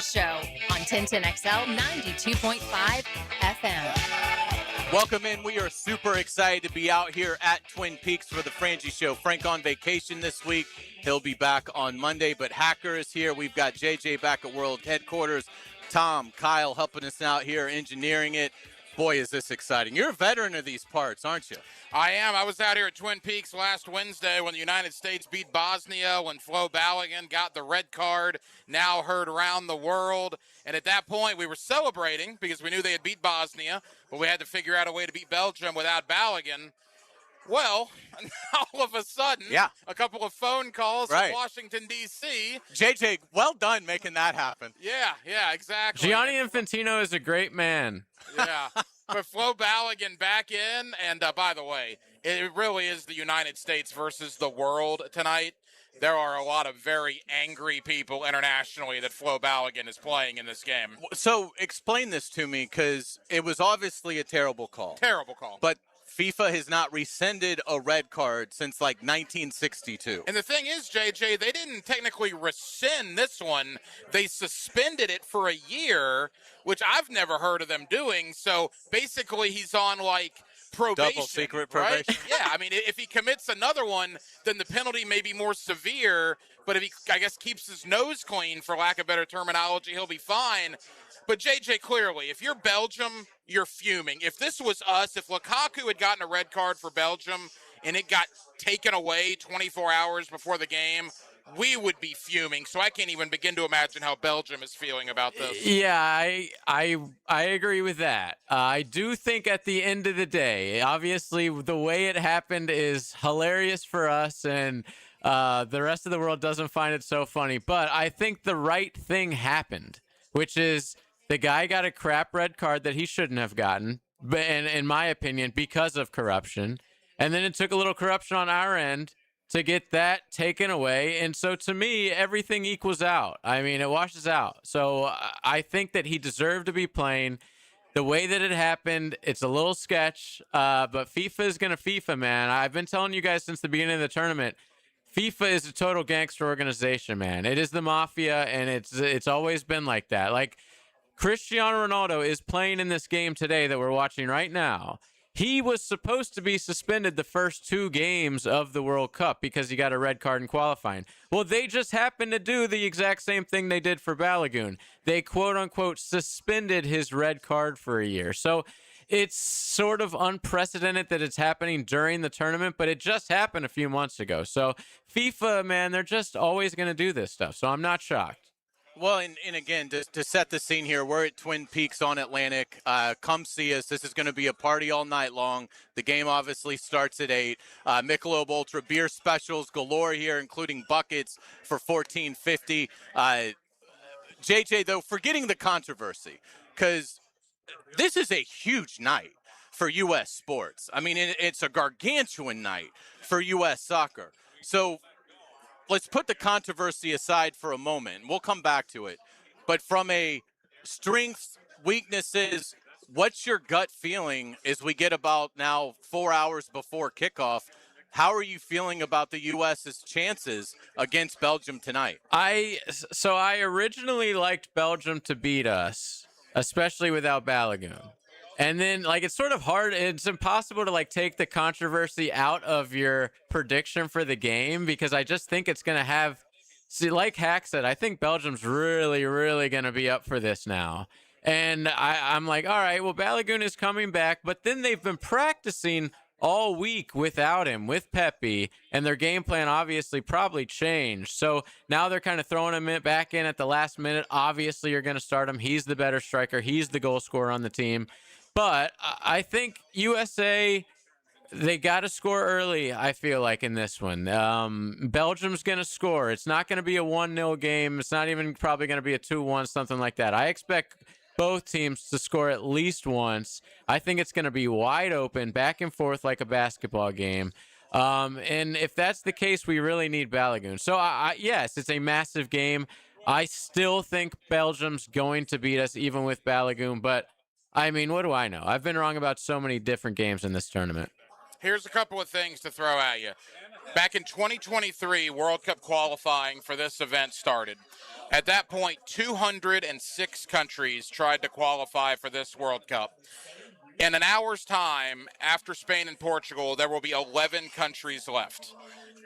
Frangie Show on 1010XL 92.5 FM. Welcome in. We are super excited to be out here at Twin Peaks for the Frangie Show. Frank on vacation this week. He'll be back on Monday, but Hacker is here. We've got JJ back at World Headquarters. Tom, Kyle helping us out here, engineering it. Boy, is this exciting. You're a veteran of these parts, aren't you? I am. I was out here at Twin Peaks last Wednesday when the United States beat Bosnia, when Flo Balogun got the red card, now heard around the world. And at that point, we were celebrating because we knew they had beat Bosnia, but we had to figure out a way to beat Belgium without Balogun. Well, all of a sudden, a couple of phone calls from Washington, D.C. JJ, well done making that happen. Yeah, exactly. Gianni Infantino is a great man. Yeah. But Flo Balogun back in, and by the way, it really is the United States versus the world tonight. There are a lot of very angry people internationally that Flo Balogun is playing in this game. So explain this to me, because it was obviously a terrible call. Terrible call. But FIFA has not rescinded a red card since like 1962. And the thing is, JJ, they didn't technically rescind this one. They suspended it for a year, which I've never heard of them doing. So basically he's on like probation. Double secret probation. Right? Yeah, I mean, if he commits another one, then the penalty may be more severe. But if he, I guess, keeps his nose clean, for lack of better terminology, he'll be fine. But, JJ, clearly, if you're Belgium, you're fuming. If this was us, if Lukaku had gotten a red card for Belgium and it got taken away 24 hours before the game, we would be fuming. So I can't even begin to imagine how Belgium is feeling about this. Yeah, I agree with that. I do think at the end of the day, obviously, the way it happened is hilarious for us, and the rest of the world doesn't find it so funny. But I think the right thing happened, which is the guy got a crap red card that he shouldn't have gotten, and in my opinion, because of corruption. And then it took a little corruption on our end to get that taken away. And so to me, everything equals out. I mean, it washes out. So I think that he deserved to be playing. The way that it happened, it's a little sketch, but FIFA is going to FIFA, man. I've been telling you guys since the beginning of the tournament, FIFA is a total gangster organization, man. It is the mafia, and it's always been like that. Like, Cristiano Ronaldo is playing in this game today that we're watching right now. He was supposed to be suspended the first 2 games of the World Cup because he got a red card in qualifying. Well, they just happened to do the exact same thing they did for Balogun. They, quote-unquote, suspended his red card for a year. So it's sort of unprecedented that it's happening during the tournament, but it just happened a few months ago. So FIFA, man, they're just always going to do this stuff. So I'm not shocked. Well, and again, to set the scene here, we're at Twin Peaks on Atlantic. Come see us. This is going to be a party all night long. The game obviously starts at 8. Michelob Ultra beer specials galore here, including buckets for $14.50. JJ, though, forgetting the controversy, because this is a huge night for U.S. sports. I mean, it's a gargantuan night for U.S. soccer. So let's put the controversy aside for a moment. We'll come back to it. But from a strengths, weaknesses, what's your gut feeling as we get about now 4 hours before kickoff? How are you feeling about the U.S.'s chances against Belgium tonight? I originally liked Belgium to beat us, especially without Balogun. And then, like, it's sort of hard. It's impossible to, like, take the controversy out of your prediction for the game because I just think it's going to have – see, like Hack said, I think Belgium's really, really going to be up for this now. And I'm like, all right, well, Balogun is coming back. But then they've been practicing all week without him, with Pepe, and their game plan obviously probably changed. So now they're kind of throwing him back in at the last minute. Obviously, you're going to start him. He's the better striker. He's the goal scorer on the team. But I think USA, they got to score early, I feel like, in this one. Belgium's going to score. It's not going to be a 1-0 game. It's not even probably going to be a 2-1, something like that. I expect both teams to score at least once. I think it's going to be wide open, back and forth like a basketball game. And if that's the case, we really need Balogun. So, yes, it's a massive game. I still think Belgium's going to beat us, even with Balogun, but I mean, what do I know? I've been wrong about so many different games in this tournament. Here's a couple of things to throw at you. Back in 2023, World Cup qualifying for this event started. At that point, 206 countries tried to qualify for this World Cup. In an hour's time, after Spain and Portugal, there will be 11 countries left,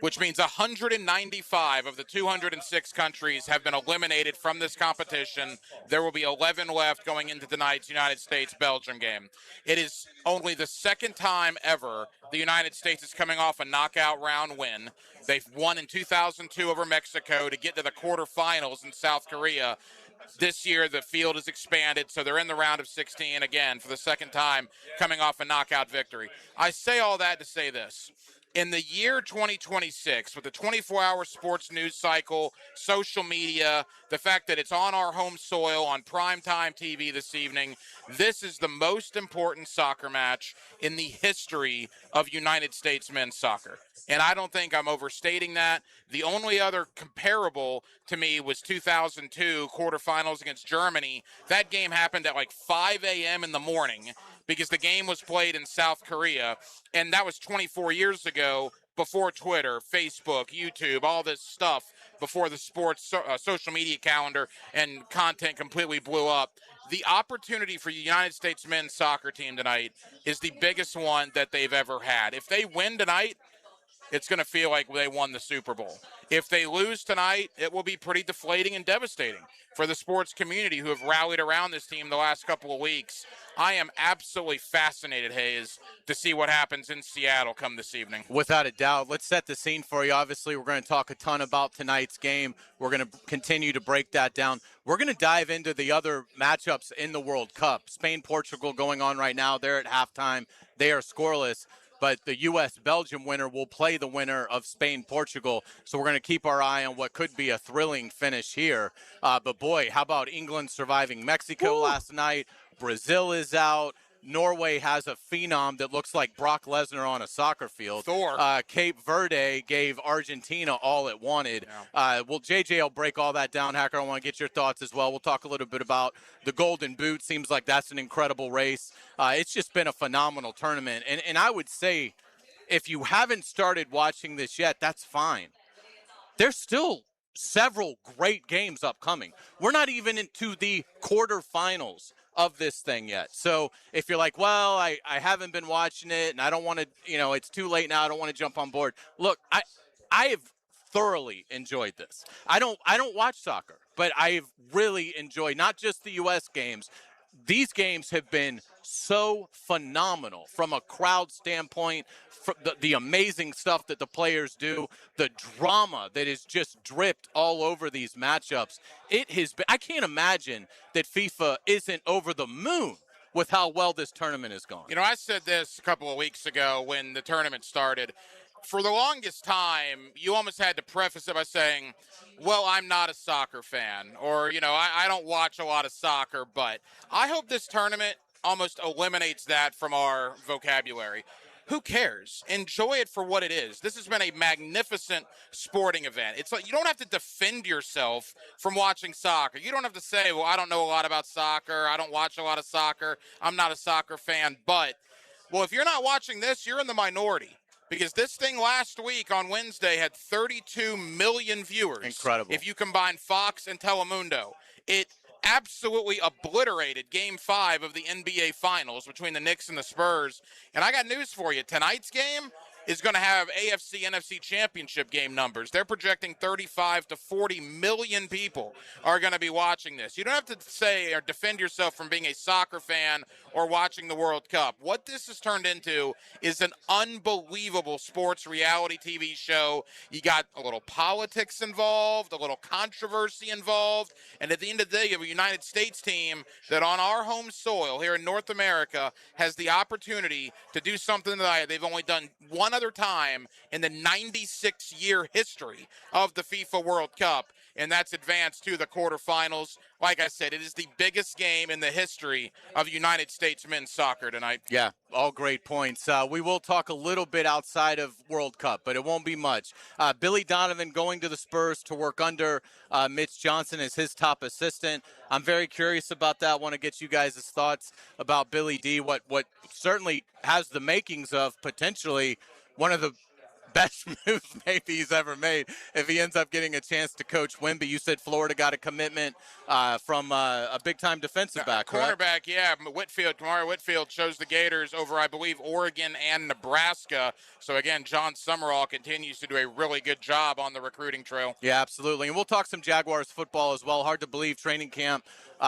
which means 195 of the 206 countries have been eliminated from this competition. There will be 11 left going into tonight's United States-Belgium game. It is only the second time ever the United States is coming off a knockout round win. They've won in 2002 over Mexico to get to the quarterfinals in South Korea. This year, the field is expanded, so they're in the round of 16 again for the second time, coming off a knockout victory. I say all that to say this. In the year 2026, with the 24-hour sports news cycle, social media, the fact that it's on our home soil on primetime TV this evening, this is the most important soccer match in the history of United States men's soccer. And I don't think I'm overstating that. The only other comparable to me was 2002 quarterfinals against Germany. That game happened at like 5 a.m. in the morning because the game was played in South Korea, and that was 24 years ago, before Twitter, Facebook, YouTube, all this stuff, before the sports social media calendar and content completely blew up. The opportunity for the United States men's soccer team tonight is the biggest one that they've ever had. If they win tonight, it's going to feel like they won the Super Bowl. If they lose tonight, it will be pretty deflating and devastating for the sports community who have rallied around this team the last couple of weeks. I am absolutely fascinated, Hayes, to see what happens in Seattle come this evening. Without a doubt. Let's set the scene for you. Obviously, we're going to talk a ton about tonight's game. We're going to continue to break that down. We're going to dive into the other matchups in the World Cup. Spain-Portugal going on right now. They're at halftime. They are scoreless. But the U.S.-Belgium winner will play the winner of Spain-Portugal. So we're going to keep our eye on what could be a thrilling finish here. But, boy, how about England surviving Mexico last night? Brazil is out. Norway has a phenom that looks like Brock Lesnar on a soccer field. Thor. Cape Verde gave Argentina all it wanted. Yeah. Well, JJ will break all that down. Hacker, I want to get your thoughts as well. We'll talk a little bit about the Golden Boot. Seems like that's an incredible race. It's just been a phenomenal tournament. And I would say if you haven't started watching this yet, that's fine. There's still several great games upcoming. We're not even into the quarterfinals of this thing yet. So if you're like, well, I haven't been watching it and I don't want to, it's too late now, I don't want to jump on board. Look, I have thoroughly enjoyed this. I don't watch soccer, but I've really enjoyed not just the US games. These games have been so phenomenal from a crowd standpoint, the amazing stuff that the players do, the drama that is just dripped all over these matchups. It has been, I can't imagine that FIFA isn't over the moon with how well this tournament has gone. I said this a couple of weeks ago when the tournament started. For the longest time, you almost had to preface it by saying, well, I'm not a soccer fan, or, I don't watch a lot of soccer, but I hope this tournament almost eliminates that from our vocabulary. Who cares? Enjoy it for what it is. This has been a magnificent sporting event. It's like you don't have to defend yourself from watching soccer. You don't have to say, well, I don't know a lot about soccer. I don't watch a lot of soccer. I'm not a soccer fan. But, well, if you're not watching this, you're in the minority. Because this thing last week on Wednesday had 32 million viewers. Incredible. If you combine Fox and Telemundo. It absolutely obliterated Game 5 of the NBA Finals between the Knicks and the Spurs. And I got news for you. Tonight's game is going to have AFC, NFC championship game numbers. They're projecting 35 to 40 million people are going to be watching this. You don't have to say or defend yourself from being a soccer fan or watching the World Cup. What this has turned into is an unbelievable sports reality TV show. You got a little politics involved, a little controversy involved, and at the end of the day, you have a United States team that on our home soil here in North America has the opportunity to do something that they've only done one other time in the 96-year history of the FIFA World Cup. and that's advanced to the quarterfinals. Like I said, it is the biggest game in the history of United States men's soccer tonight. Yeah, all great points. We will talk a little bit outside of World Cup, but it won't be much. Billy Donovan going to the Spurs to work under Mitch Johnson as his top assistant. I'm very curious about that. I want to get you guys' thoughts about Billy D, what certainly has the makings of potentially one of the best moves maybe he's ever made if he ends up getting a chance to coach Wemby. You said Florida got a commitment from a big-time defensive back, correct? Cornerback, yeah. Kamari Whitfield chose the Gators over, I believe, Oregon and Nebraska. So, again, John Summerall continues to do a really good job on the recruiting trail. Yeah, absolutely. And we'll talk some Jaguars football as well. Hard to believe training camp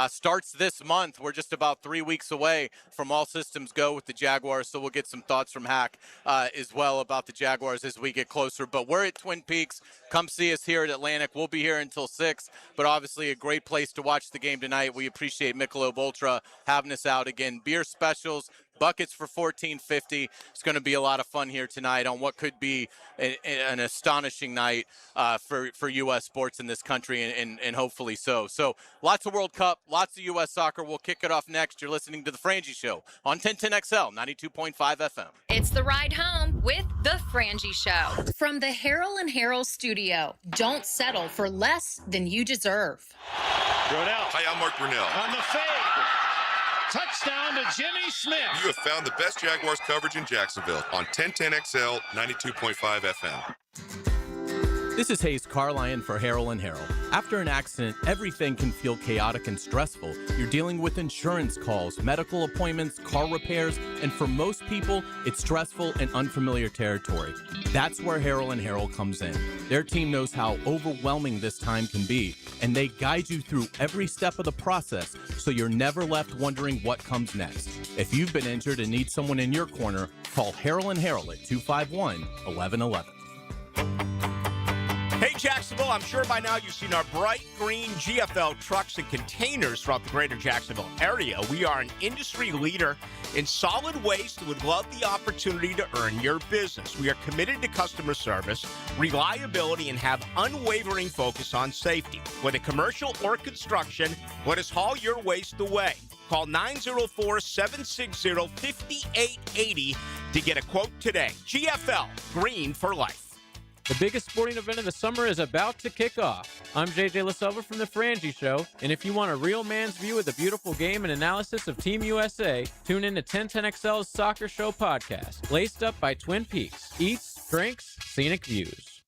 starts this month. We're just about 3 weeks away from all systems go with the Jaguars, so we'll get some thoughts from Hack as well about the Jaguars as we get closer. But we're at Twin Peaks. Come see us here at Atlantic. We'll be here until 6, but obviously a great place to watch the game tonight. We appreciate Michelob Ultra having us out again. Beer specials, buckets for $14.50. It's going to be a lot of fun here tonight on what could be an astonishing night for U.S. sports in this country, and hopefully so. So lots of World Cup, lots of U.S. soccer. We'll kick it off next. You're listening to The Frangie Show on 1010XL, 92.5 FM. It's the ride home with The Frangie Show. From the Harrell and Harrell studio, don't settle for less than you deserve. Brunell. Hi, I'm Mark Brunell. On the fade. Touchdown to Jimmy Smith. You have found the best Jaguars coverage in Jacksonville on 1010XL 92.5 FM. This is Hayes Carlyon for Harrell and Harrell. After an accident, everything can feel chaotic and stressful. You're dealing with insurance calls, medical appointments, car repairs, and for most people, it's stressful and unfamiliar territory. That's where Harrell and Harrell comes in. Their team knows how overwhelming this time can be, and they guide you through every step of the process so you're never left wondering what comes next. If you've been injured and need someone in your corner, call Harrell and Harrell at 251-1111. Hey, Jacksonville, I'm sure by now you've seen our bright green GFL trucks and containers throughout the greater Jacksonville area. We are an industry leader in solid waste and would love the opportunity to earn your business. We are committed to customer service, reliability, and have unwavering focus on safety. Whether commercial or construction, let us haul your waste away. Call 904-760-5880 to get a quote today. GFL, green for life. The biggest sporting event of the summer is about to kick off. I'm JJ LaSilva from The Frangie Show, and if you want a real man's view of the beautiful game and analysis of Team USA, tune in to 1010XL's Soccer Show podcast, laced up by Twin Peaks. Eats, drinks, scenic views.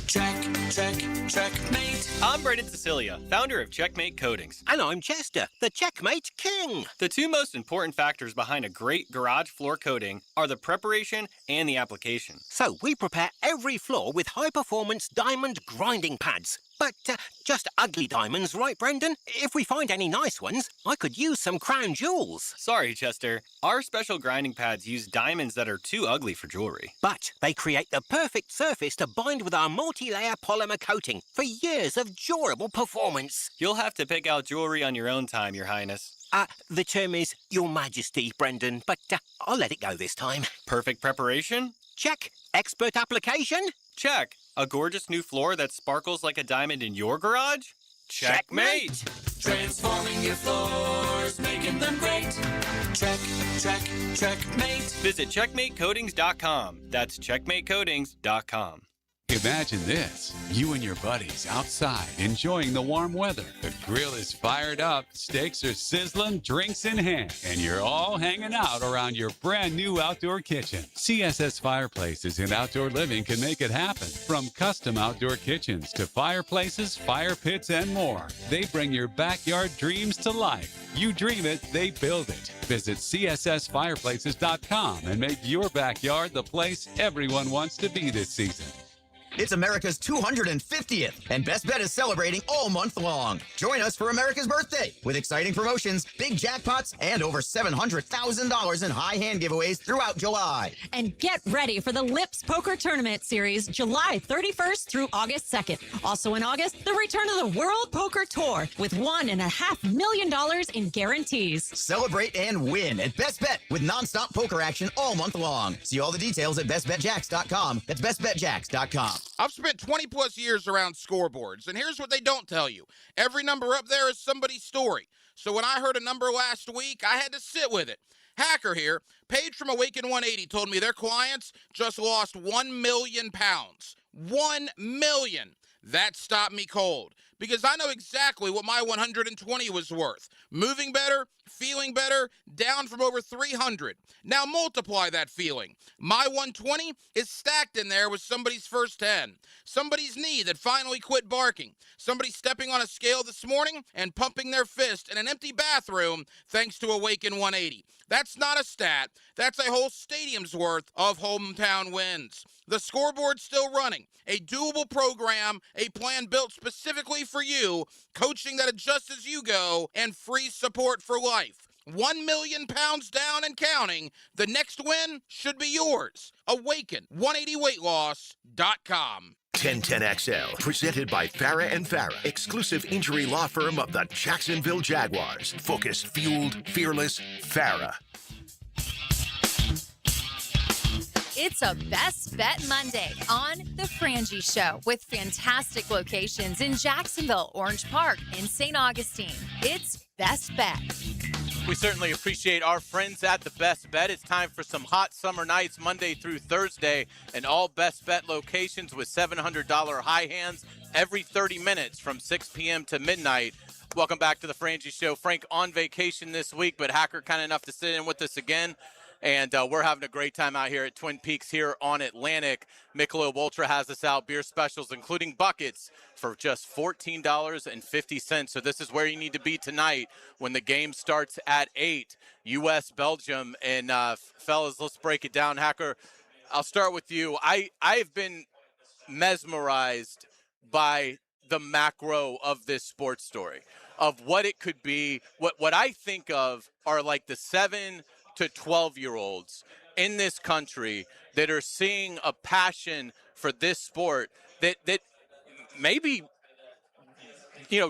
Checkmate. I'm Braden Cecilia, founder of Checkmate Coatings. And I'm Chester, the Checkmate King. The two most important factors behind a great garage floor coating are the preparation and the application. So we prepare every floor with high-performance diamond grinding pads. But just ugly diamonds, right, Brendan? If we find any nice ones, I could use some crown jewels. Sorry, Chester. Our special grinding pads use diamonds that are too ugly for jewelry. But they create the perfect surface to bind with our multi-layer polymer coating for years of durable performance. You'll have to pick out jewelry on your own time, Your Highness. The term is Your Majesty, Brendan, but I'll let it go this time. Perfect preparation? Check. Expert application? Check. A gorgeous new floor that sparkles like a diamond in your garage? Checkmate! Transforming your floors, making them great. Checkmate. Visit checkmatecoatings.com. That's checkmatecoatings.com. Imagine this, you and your buddies outside enjoying the warm weather. The grill is fired up, steaks are sizzling, drinks in hand, and you're all hanging out around your brand new outdoor kitchen. CSS Fireplaces and Outdoor Living can make it happen. From custom outdoor kitchens to fireplaces, fire pits, and more. They bring your backyard dreams to life. You dream it, they build it. Visit CSSFireplaces.com and make your backyard the place everyone wants to be this season. It's America's 250th, and Best Bet is celebrating all month long. Join us for America's birthday with exciting promotions, big jackpots, and over $700,000 in high hand giveaways throughout July. And get ready for the Lips Poker Tournament Series, July 31st through August 2nd. Also in August, the return of the World Poker Tour with $1.5 million in guarantees. Celebrate and win at Best Bet with nonstop poker action all month long. See all the details at bestbetjacks.com. That's bestbetjacks.com. I've spent 20 plus years around scoreboards, and here's what they don't tell you. Every number up there is somebody's story. So when I heard a number last week, I had to sit with it. Hacker here, Paige from Awaken 180 told me their clients just lost 1 million pounds. 1 million. That stopped me cold because I know exactly what my 120 was worth. Moving better, feeling better, down from over 300. Now multiply that feeling. My 120 is stacked in there with somebody's first 10. Somebody's knee that finally quit barking. Somebody stepping on a scale this morning and pumping their fist in an empty bathroom thanks to Awaken 180. That's not a stat. That's a whole stadium's worth of hometown wins. The scoreboard's still running. A doable program, a plan built specifically for you, coaching that adjusts as you go, and free support for life. 1 million pounds down and counting. The next win should be yours. Awaken 180weightloss.com. 1010XL, presented by Farah and Farah, exclusive injury law firm of the Jacksonville Jaguars. Focused, fueled, fearless, Farah. It's a Best Bet Monday on The Frangie Show with fantastic locations in Jacksonville, Orange Park, and St. Augustine. It's Best Bet. We certainly appreciate our friends at the Best Bet. It's time for some hot summer nights Monday through Thursday and all Best Bet locations with $700 high hands every 30 minutes from 6 p.m. to midnight. Welcome back to the Frangie Show. Frank on vacation this week, but Hacker kind enough to sit in with us again. And we're having a great time out here at Twin Peaks here on Atlantic. Michelob Ultra has us out. Beer specials, including buckets, for just $14.50. So this is where you need to be tonight when the game starts at 8. U.S. Belgium. And fellas, let's break it down. Hacker, I'll start with you. I've been mesmerized by the macro of this sports story, of what it could be. What I think of are like the 7 to 12-year-olds in this country that are seeing a passion for this sport that maybe,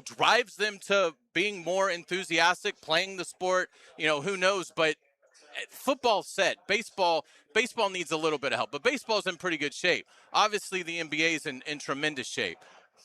drives them to being more enthusiastic, playing the sport, who knows, but football's set. Baseball needs a little bit of help, but baseball's in pretty good shape. Obviously, the NBA's in tremendous shape,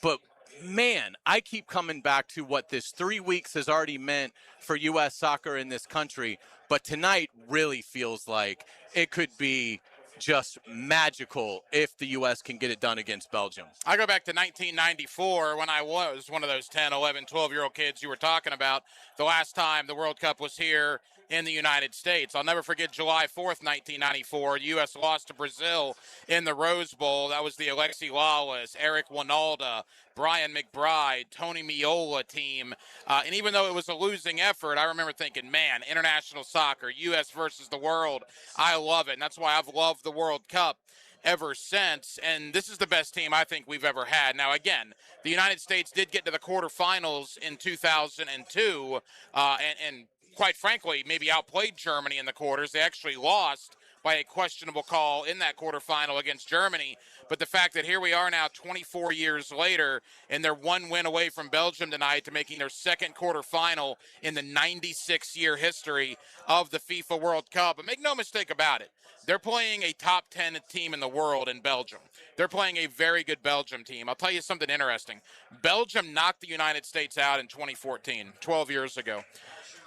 but man, I keep coming back to what this 3 weeks has already meant for U.S. soccer in this country. But tonight really feels like it could be just magical if the U.S. can get it done against Belgium. I go back to 1994 when I was one of those 10, 11, 12-year-old kids you were talking about the last time the World Cup was here in the United States. I'll never forget July 4th, 1994. The U.S. lost to Brazil in the Rose Bowl. That was the Alexi Lalas, Eric Winalda, Brian McBride, Tony Meola team. And even though it was a losing effort, I remember thinking, man, international soccer, U.S. versus the world, I love it. And that's why I've loved the World Cup ever since. And this is the best team I think we've ever had. Now, again, the United States did get to the quarterfinals in 2002 and quite frankly, maybe outplayed Germany in the quarters. They actually lost by a questionable call in that quarterfinal against Germany. But the fact that here we are now 24 years later, and they're one win away from Belgium tonight to making their second quarterfinal in the 96-year history of the FIFA World Cup. But make no mistake about it, they're playing a top 10 team in the world in Belgium. They're playing a very good Belgium team. I'll tell you something interesting. Belgium knocked the United States out in 2014, 12 years ago.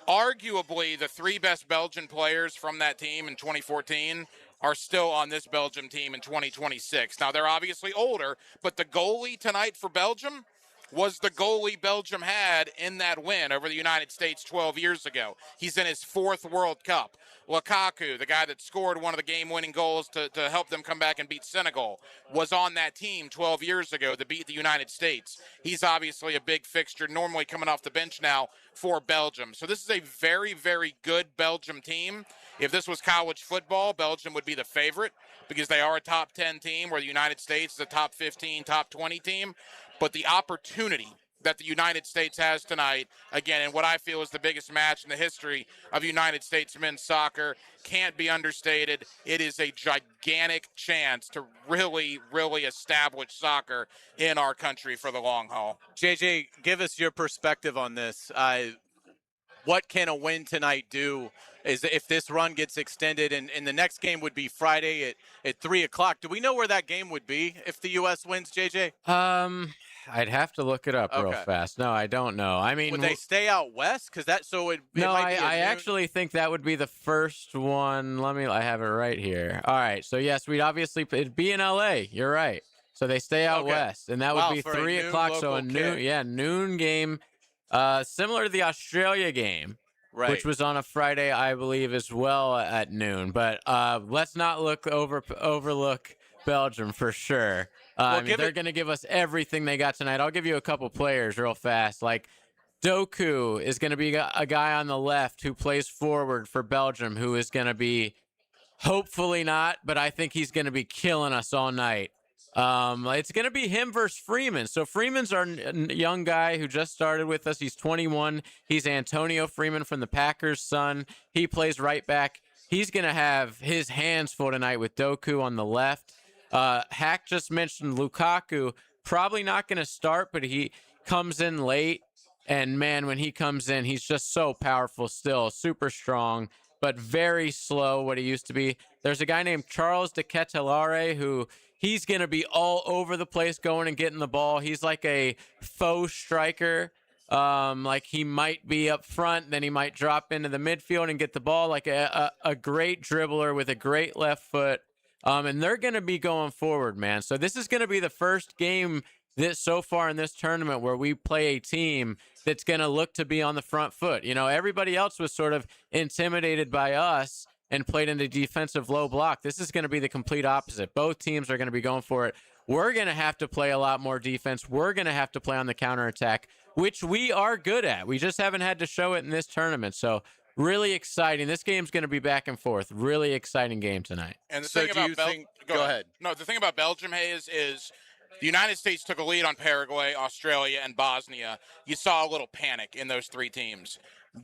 Arguably, the three best Belgian players from that team in 2014 are still on this Belgium team in 2026. Now, they're obviously older, but the goalie tonight for Belgium was the goalie Belgium had in that win over the United States 12 years ago. He's in his fourth World Cup. Lukaku, the guy that scored one of the game-winning goals to help them come back and beat Senegal, was on that team 12 years ago to beat the United States. He's obviously a big fixture, normally coming off the bench now for Belgium. So this is a very, very good Belgium team. If this was college football, Belgium would be the favorite because they are a top 10 team, where the United States is a top 15, top 20 team. But the opportunity that the United States has tonight, again, in what I feel is the biggest match in the history of United States men's soccer, can't be understated. It is a gigantic chance to really, really establish soccer in our country for the long haul. JJ, give us your perspective on this. what can a win tonight do? Is if this run gets extended, and the next game would be Friday at 3 o'clock. Do we know where that game would be if the U.S. wins, JJ? I'd have to look it up real fast. No, I don't know. I mean, would they stay out west? Because that it no, might be I actually think that would be the first one. I have it right here. All right, so yes, it'd be in LA. You're right. So they stay out west, and that would be 3 o'clock. So a noon game, similar to the Australia game. Right. Which was on a Friday, I believe, as well at noon. But let's not overlook Belgium for sure. I mean, they're going to give us everything they got tonight. I'll give you a couple players real fast. Like Doku is going to be a guy on the left who plays forward for Belgium, who is going to be hopefully not, but I think he's going to be killing us all night. It's going to be him versus Freeman. So Freeman's our young guy who just started with us. He's 21. He's Antonio Freeman from the Packers' son. He plays right back. He's going to have his hands full tonight with Doku on the left. Hack just mentioned Lukaku. Probably not going to start, but he comes in late. And, man, when he comes in, he's just so powerful still, super strong, but very slow what he used to be. There's a guy named Charles de Ketelaere who he's going to be all over the place going and getting the ball. He's like a faux striker. Like he might be up front, then he might drop into the midfield and get the ball, like a great dribbler with a great left foot. And they're going to be going forward, man. So this is going to be the first game so far in this tournament where we play a team that's going to look to be on the front foot. You know, everybody else was sort of intimidated by us and played into defensive low block. This is going to be the complete opposite. Both teams are going to be going for it. We're going to have to play a lot more defense. We're going to have to play on the counterattack, which we are good at. We just haven't had to show it in this tournament. So really exciting. This game's going to be back and forth. Really exciting game tonight. And the thing about go ahead. No, the thing about Belgium, Hayes, is the United States took a lead on Paraguay, Australia, and Bosnia. You saw a little panic in those three teams.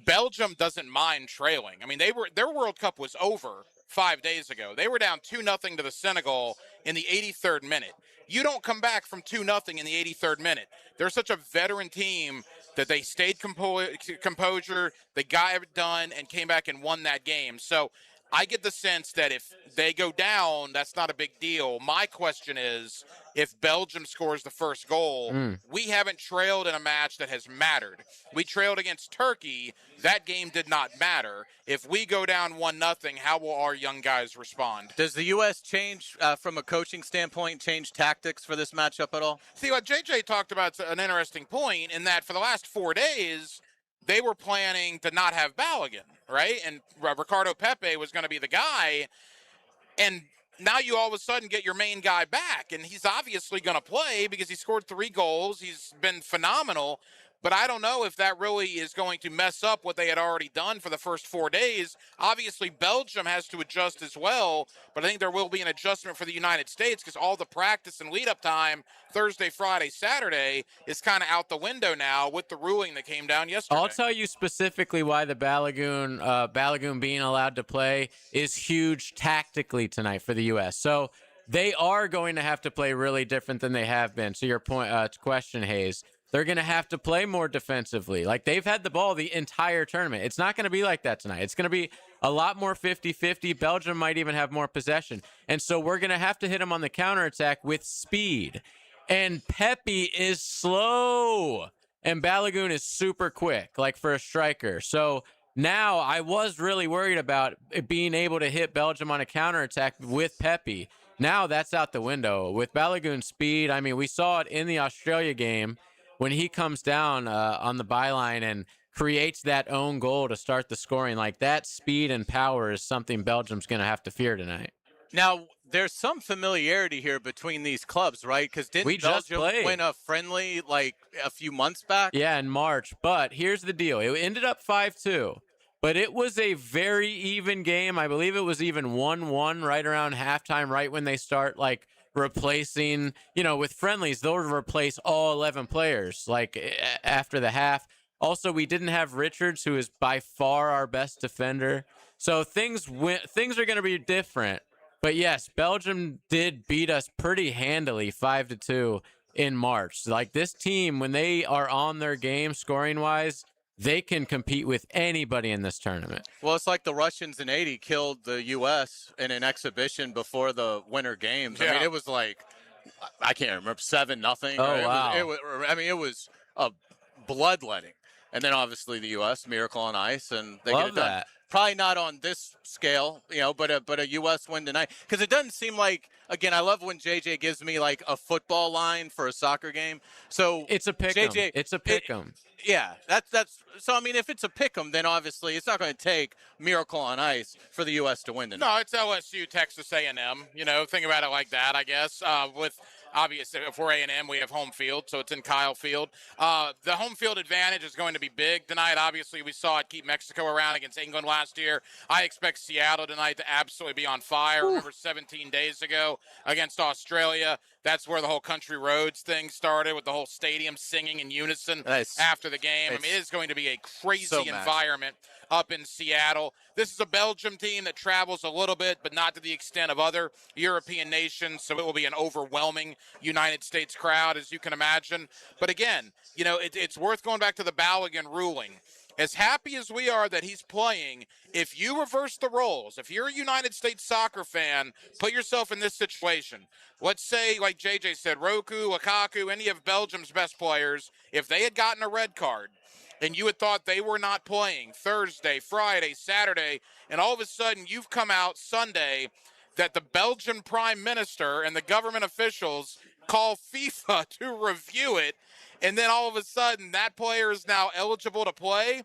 Belgium doesn't mind trailing. I mean, their World Cup was over 5 days ago. They were down 2-0 to the Senegal in the 83rd minute. You don't come back from 2-0 in the 83rd minute. They're such a veteran team that they stayed composure, they got it done, and came back and won that game. So I get the sense that if they go down, that's not a big deal. My question is, if Belgium scores the first goal, we haven't trailed in a match that has mattered. We trailed against Turkey. That game did not matter. If we go down 1-0, how will our young guys respond? Does the U.S. change, from a coaching standpoint, change tactics for this matchup at all? See, what JJ talked about is an interesting point in that for the last 4 days, they were planning to not have Balogun, right? And Ricardo Pepe was going to be the guy. And now you all of a sudden get your main guy back. And he's obviously going to play because he scored 3 goals. He's been phenomenal. But I don't know if that really is going to mess up what they had already done for the first 4 days. Obviously, Belgium has to adjust as well, but I think there will be an adjustment for the United States because all the practice and lead-up time, Thursday, Friday, Saturday, is kind of out the window now with the ruling that came down yesterday. I'll tell you specifically why the Balogun being allowed to play is huge tactically tonight for the U.S. So they are going to have to play really different than they have been. To your point, question, Hayes. They're going to have to play more defensively. Like, they've had the ball the entire tournament. It's not going to be like that tonight. It's going to be a lot more 50-50. Belgium might even have more possession. And so we're going to have to hit them on the counterattack with speed. And Pepe is slow. And Balogun is super quick, like for a striker. So now I was really worried about being able to hit Belgium on a counterattack with Pepe. Now that's out the window. With Balogun's speed, I mean, we saw it in the Australia game, when he comes down on the byline and creates that own goal to start the scoring. Like, that speed and power is something Belgium's going to have to fear tonight. Now, there's some familiarity here between these clubs, right? Because didn't Belgium win a friendly like a few months back? Yeah, in March. But here's the deal. It ended up 5-2. But it was a very even game. I believe it was even 1-1 right around halftime, right when they start, like, replacing, with friendlies, they'll replace all 11 players, like, after the half. Also, we didn't have Richards, who is by far our best defender. So things are going to be different. But yes, Belgium did beat us pretty handily, 5-2 in March. Like, this team, when they are on their game scoring-wise, they can compete with anybody in this tournament. Well, it's like the Russians in '80 killed the U.S. in an exhibition before the Winter Games. Yeah. I mean, it was like, I can't remember, 7-0. Oh, right? wow. It was a bloodletting. And then obviously the U.S. Miracle on Ice, and they Love get it done. that. Probably not on this scale, but a U.S. win tonight. Because it doesn't seem like, again, I love when JJ gives me like a football line for a soccer game. So It's a pick'em. It's a pick'em. Yeah, that's so. I mean, if it's a pick'em, then obviously it's not going to take Miracle on Ice for the U.S. to win tonight. No, it's LSU, Texas A&M. Think about it like that, I guess. With obviously, if we're A&M, we have home field, so it's in Kyle Field. The home field advantage is going to be big tonight. Obviously, we saw it keep Mexico around against England last year. I expect Seattle tonight to absolutely be on fire. Remember 17 days ago against Australia. That's where the whole country roads thing started, with the whole stadium singing in unison after the game. I mean, it is going to be a crazy environment up in Seattle. This is a Belgium team that travels a little bit, but not to the extent of other European nations, so it will be an overwhelming United States crowd, as you can imagine. But again, it's worth going back to the Balogun ruling. As happy as we are that he's playing, if you reverse the roles, if you're a United States soccer fan, put yourself in this situation. Let's say, like JJ said, Roku, Lukaku, any of Belgium's best players, if they had gotten a red card and you had thought they were not playing Thursday, Friday, Saturday, and all of a sudden you've come out Sunday that the Belgian prime minister and the government officials call FIFA to review it, and then all of a sudden that player is now eligible to play,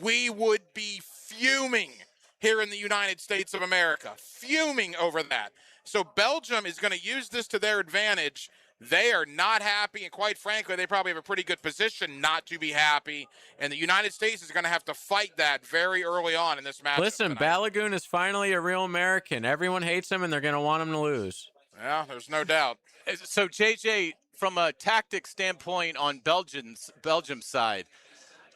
we would be fuming here in the United States of America. Fuming over that. So Belgium is going to use this to their advantage. They are not happy, and quite frankly, they probably have a pretty good position not to be happy, and the United States is going to have to fight that very early on in this match. Listen, Balogun is finally a real American. Everyone hates him, and they're going to want him to lose. Yeah, there's no doubt. So, JJ, from a tactic standpoint on Belgium's side,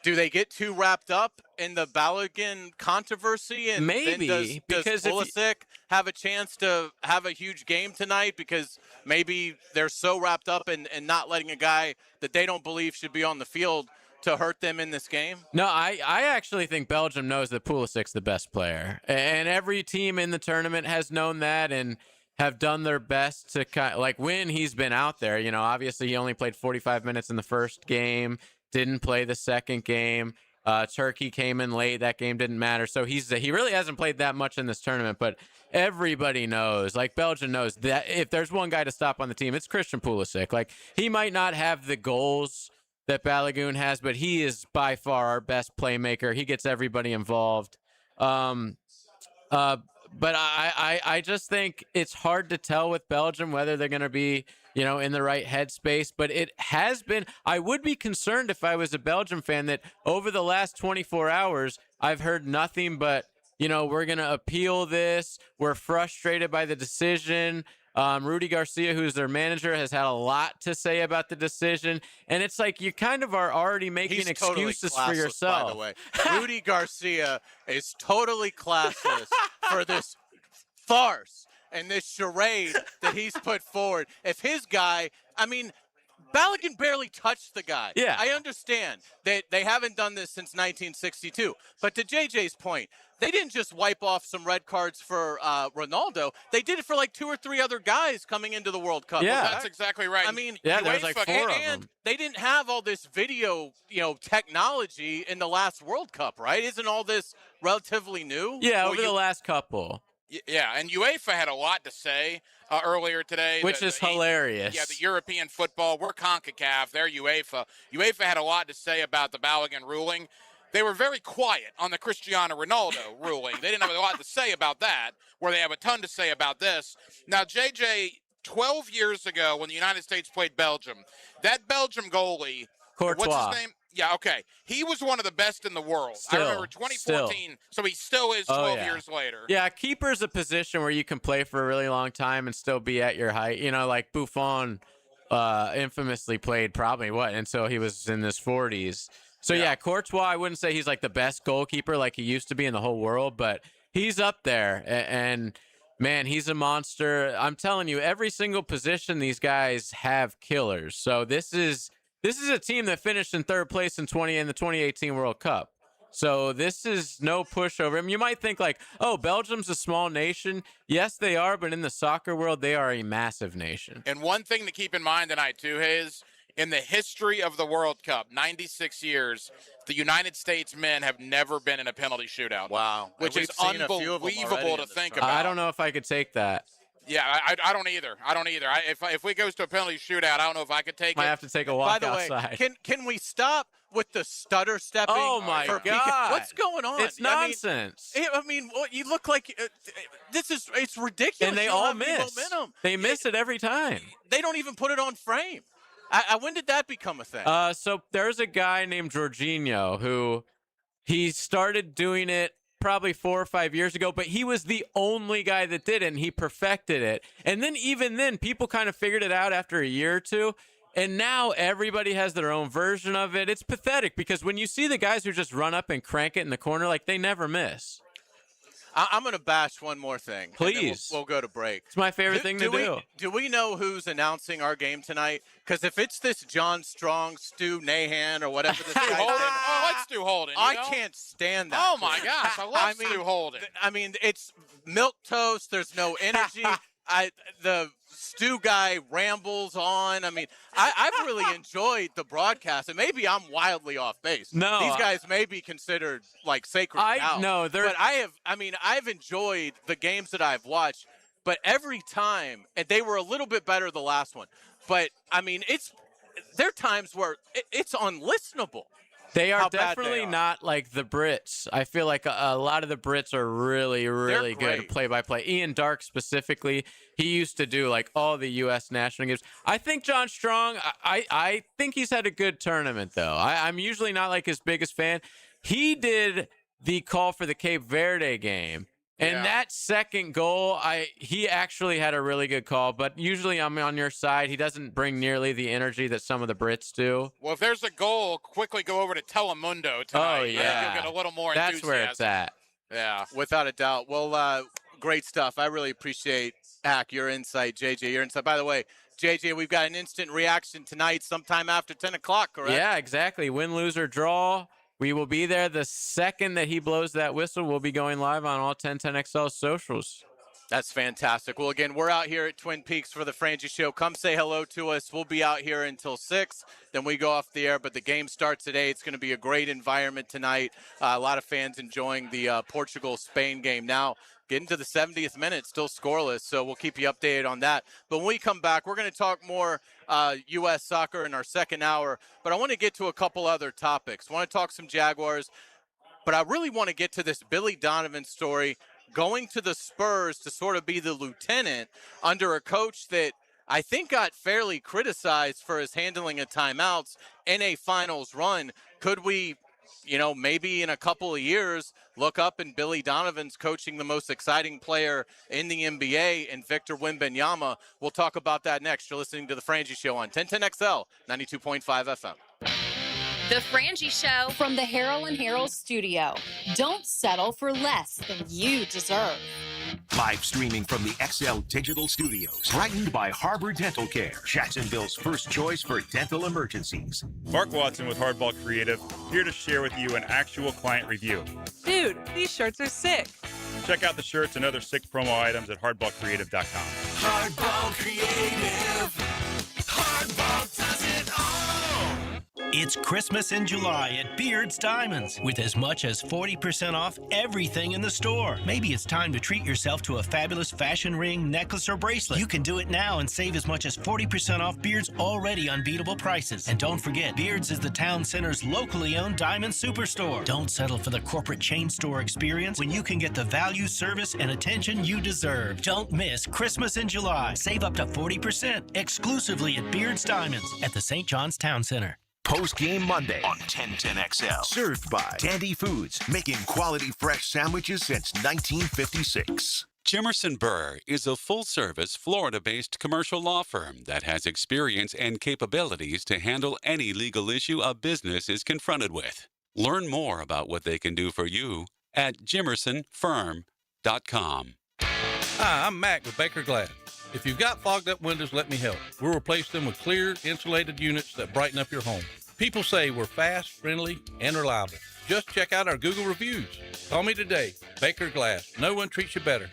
do they get too wrapped up in the Balogun controversy? And maybe. Then does Pulisic have a chance to have a huge game tonight? Because maybe they're so wrapped up in not letting a guy that they don't believe should be on the field to hurt them in this game? No, I actually think Belgium knows that Pulisic's the best player. And every team in the tournament has known that and have done their best to when he's been out there. Obviously he only played 45 minutes in the first game, didn't play the second game. Turkey came in late. That game didn't matter. So he really hasn't played that much in this tournament, but everybody knows, Belgium knows that if there's one guy to stop on the team, it's Christian Pulisic. He might not have the goals that Balogun has, but he is by far our best playmaker. He gets everybody involved. But I just think it's hard to tell with Belgium whether they're going to be, in the right headspace. But it has been, I would be concerned if I was a Belgium fan that over the last 24 hours, I've heard nothing but, we're going to appeal this. We're frustrated by the decision. Rudy Garcia, who's their manager, has had a lot to say about the decision. And it's like you kind of are already making excuses for yourself. By the way, Rudy Garcia is totally classless for this farce and this charade that he's put forward. If his guy, Balogun barely touched the guy. Yeah. I understand that they haven't done this since 1962. But to JJ's point, they didn't just wipe off some red cards for Ronaldo. They did it for 2 or 3 other guys coming into the World Cup. Yeah, that's exactly right. There's 4 of them. And they didn't have all this video, technology in the last World Cup, right? Isn't all this relatively new? Yeah, over the last couple. Yeah, and UEFA had a lot to say earlier today. Which is hilarious. Yeah, the European football. We're CONCACAF. They're UEFA. UEFA had a lot to say about the Balogun ruling. They were very quiet on the Cristiano Ronaldo ruling. They didn't have a lot to say about that, where they have a ton to say about this. Now, JJ, 12 years ago when the United States played Belgium, that Belgium goalie, Courtois. what's his name? Yeah, okay. He was one of the best in the world. I remember 2014, so he still is 12 years later. Yeah, keeper's a position where you can play for a really long time and still be at your height. Like Buffon infamously played probably, until he was in his 40s. So, yeah, Courtois, I wouldn't say he's the best goalkeeper like he used to be in the whole world, but he's up there. And man, he's a monster. I'm telling you, every single position, these guys have killers. So this is this is a team that finished in third place in the 2018 World Cup. So this is no pushover. I mean, you might think like, oh, Belgium's a small nation. Yes, they are, but in the soccer world, they are a massive nation. And one thing to keep in mind tonight, too, Hayes, in the history of the World Cup, 96 years, the United States men have never been in a penalty shootout. Wow. Which is unbelievable to think about. I don't know if I could take that. Yeah, I don't either. If we goes to a penalty shootout, I don't know if I could take it. Might have to take a walk outside. By the way, can we stop with the stutter stepping? Oh, my God. What's going on? It's nonsense. I mean you look like it's ridiculous. And they all miss. Momentum. They miss it every time. They don't even put it on frame. When did that become a thing? So there's a guy named Jorginho who he started doing it probably 4 or 5 years ago, but he was the only guy that did it, and he perfected it. And then even then, people kind of figured it out after a year or two, and now everybody has their own version of it. It's pathetic because when you see the guys who just run up and crank it in the corner, like they never miss. I'm going to bash one more thing. Please. We'll go to break. It's my favorite thing to do. Do we know who's announcing our game tonight? Because if it's this John Strong, Stu Nahan, or whatever this guy's Holden. Oh, let's do Holden. I can't stand that. Oh, my gosh. I love Stu Holden. I mean, it's milquetoast. There's no energy. The Stu guy rambles on. I mean, I've really enjoyed the broadcast, and maybe I'm wildly off base. No, these guys may be considered like sacred cows. No, but I've enjoyed the games that I've watched, but every time, and they were a little bit better the last one. But I mean, there are times where it's unlistenable. They are definitely not like the Brits. I feel like a lot of the Brits are really, really good play-by-play. Ian Dark specifically, he used to do like all the U.S. national games. I think John Strong, I think he's had a good tournament, though. I'm usually not like his biggest fan. He did the call for the Cape Verde game. And that second goal, he actually had a really good call, but usually I'm on your side. He doesn't bring nearly the energy that some of the Brits do. Well, if there's a goal, quickly go over to Telemundo tonight. Oh, yeah. You'll get a little more That's enthusiasm. where it's at. Yeah. Without a doubt. Well, great stuff. I really appreciate, Hack, your insight, JJ, your insight. By the way, JJ, we've got an instant reaction tonight sometime after 10 o'clock, correct? Yeah, exactly. Win, lose, or draw. We will be there the second that he blows that whistle. We'll be going live on all 1010XL socials. That's fantastic. Well, again, we're out here at Twin Peaks for the Frangie Show. Come say hello to us. We'll be out here until 6. Then we go off the air, but the game starts today. It's going to be a great environment tonight. A lot of fans enjoying the Portugal-Spain game. Now, getting to the 70th minute, still scoreless, so we'll keep you updated on that. But when we come back, we're going to talk more U.S. soccer in our second hour. But I want to get to a couple other topics. I want to talk some Jaguars, but I really want to get to this Billy Donovan story, going to the Spurs to sort of be the lieutenant under a coach that I think got fairly criticized for his handling of timeouts in a finals run. Could we, maybe in a couple of years, look up and Billy Donovan's coaching the most exciting player in the NBA and Victor Wembanyama? We'll talk about that next. You're listening to The Frangie Show on 1010XL, 92.5 FM. The Frangie Show from the Harold and Harold studio. Don't settle for less than you deserve. Live streaming from the XL Digital Studios. Brightened by Harbor Dental Care, Jacksonville's first choice for dental emergencies. Mark Watson with Hardball Creative, here to share with you an actual client review. Dude, these shirts are sick. Check out the shirts and other sick promo items at hardballcreative.com. Hardball Creative. Hardball does it all. It's Christmas in July at Beard's Diamonds with as much as 40% off everything in the store. Maybe it's time to treat yourself to a fabulous fashion ring, necklace, or bracelet. You can do it now and save as much as 40% off Beard's already unbeatable prices. And don't forget, Beard's is the town center's locally owned diamond superstore. Don't settle for the corporate chain store experience when you can get the value, service, and attention you deserve. Don't miss Christmas in July. Save up to 40% exclusively at Beard's Diamonds at the St. John's Town Center. Post-game Monday on 1010XL. Served by Dandy Foods, making quality fresh sandwiches since 1956. Jimerson Burr is a full-service, Florida-based commercial law firm that has experience and capabilities to handle any legal issue a business is confronted with. Learn more about what they can do for you at jimersonfirm.com. Hi, I'm Mac with Baker Glad. If you've got fogged up windows, let me help. We'll replace them with clear, insulated units that brighten up your home. People say we're fast, friendly, and reliable. Just check out our Google reviews. Call me today. Baker Glass. No one treats you better.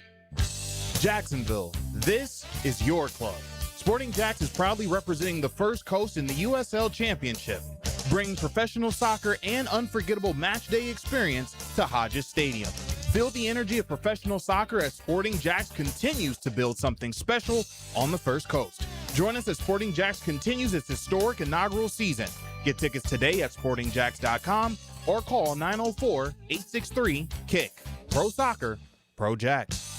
Jacksonville, this is your club. Sporting Jacks is proudly representing the First Coast in the USL Championship, bringing professional soccer and unforgettable match day experience to Hodges Stadium. Feel the energy of professional soccer as Sporting Jacks continues to build something special on the First Coast. Join us as Sporting Jacks continues its historic inaugural season. Get tickets today at sportingjacks.com or call 904-863-KICK. Pro Soccer, Pro Jacks.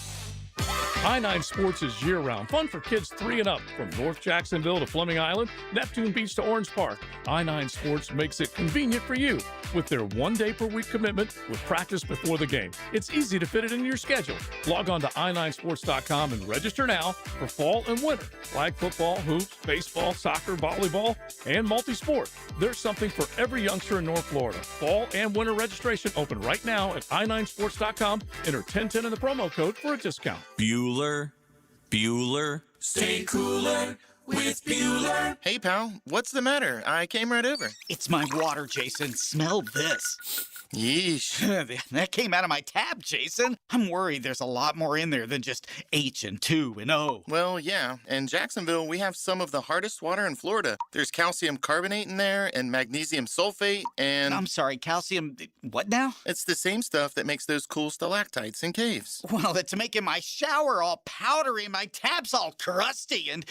I-9 Sports is year-round. Fun for kids 3 and up. From North Jacksonville to Fleming Island, Neptune Beach to Orange Park, I-9 Sports makes it convenient for you with their 1-day-per-week commitment with practice before the game. It's easy to fit it into your schedule. Log on to i9sports.com and register now for fall and winter. Flag football, hoops, baseball, soccer, volleyball, and multi-sport. There's something for every youngster in North Florida. Fall and winter registration open right now at i9sports.com. Enter 1010 in the promo code for a discount. Bueller. Stay cooler with Bueller. Hey, pal, what's the matter? I came right over. It's my water, Jason. Smell this. Yeesh. That came out of my tap, Jason. I'm worried there's a lot more in there than just H and 2 and O. Well, yeah. In Jacksonville, we have some of the hardest water in Florida. There's calcium carbonate in there and magnesium sulfate and... I'm sorry, calcium... what now? It's the same stuff that makes those cool stalactites in caves. Well, it's making my shower all powdery, my tap's all crusty, and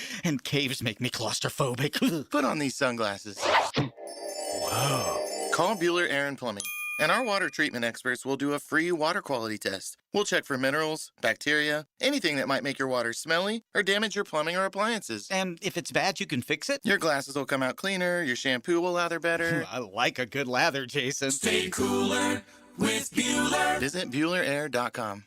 caves make me claustrophobic. Put on these sunglasses. Whoa. Call Bueller Air and Plumbing. And our water treatment experts will do a free water quality test. We'll check for minerals, bacteria, anything that might make your water smelly or damage your plumbing or appliances. And if it's bad, you can fix it? Your glasses will come out cleaner, your shampoo will lather better. I like a good lather, Jason. Stay cooler with Bueller. Visit BuellerAir.com.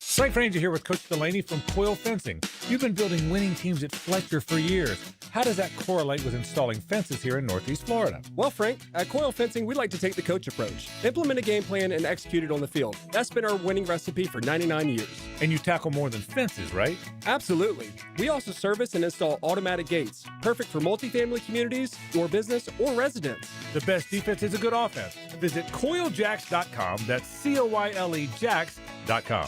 Frank Frangie here with Coach Delaney from Coil Fencing. You've been building winning teams at Fletcher for years. How does that correlate with installing fences here in Northeast Florida? Well, Frank, at Coil Fencing, we like to take the coach approach. Implement a game plan and execute it on the field. That's been our winning recipe for 99 years. And you tackle more than fences, right? Absolutely. We also service and install automatic gates, perfect for multifamily communities, your business, or residents. The best defense is a good offense. Visit CoilJacks.com. That's COYLE Jacks.com.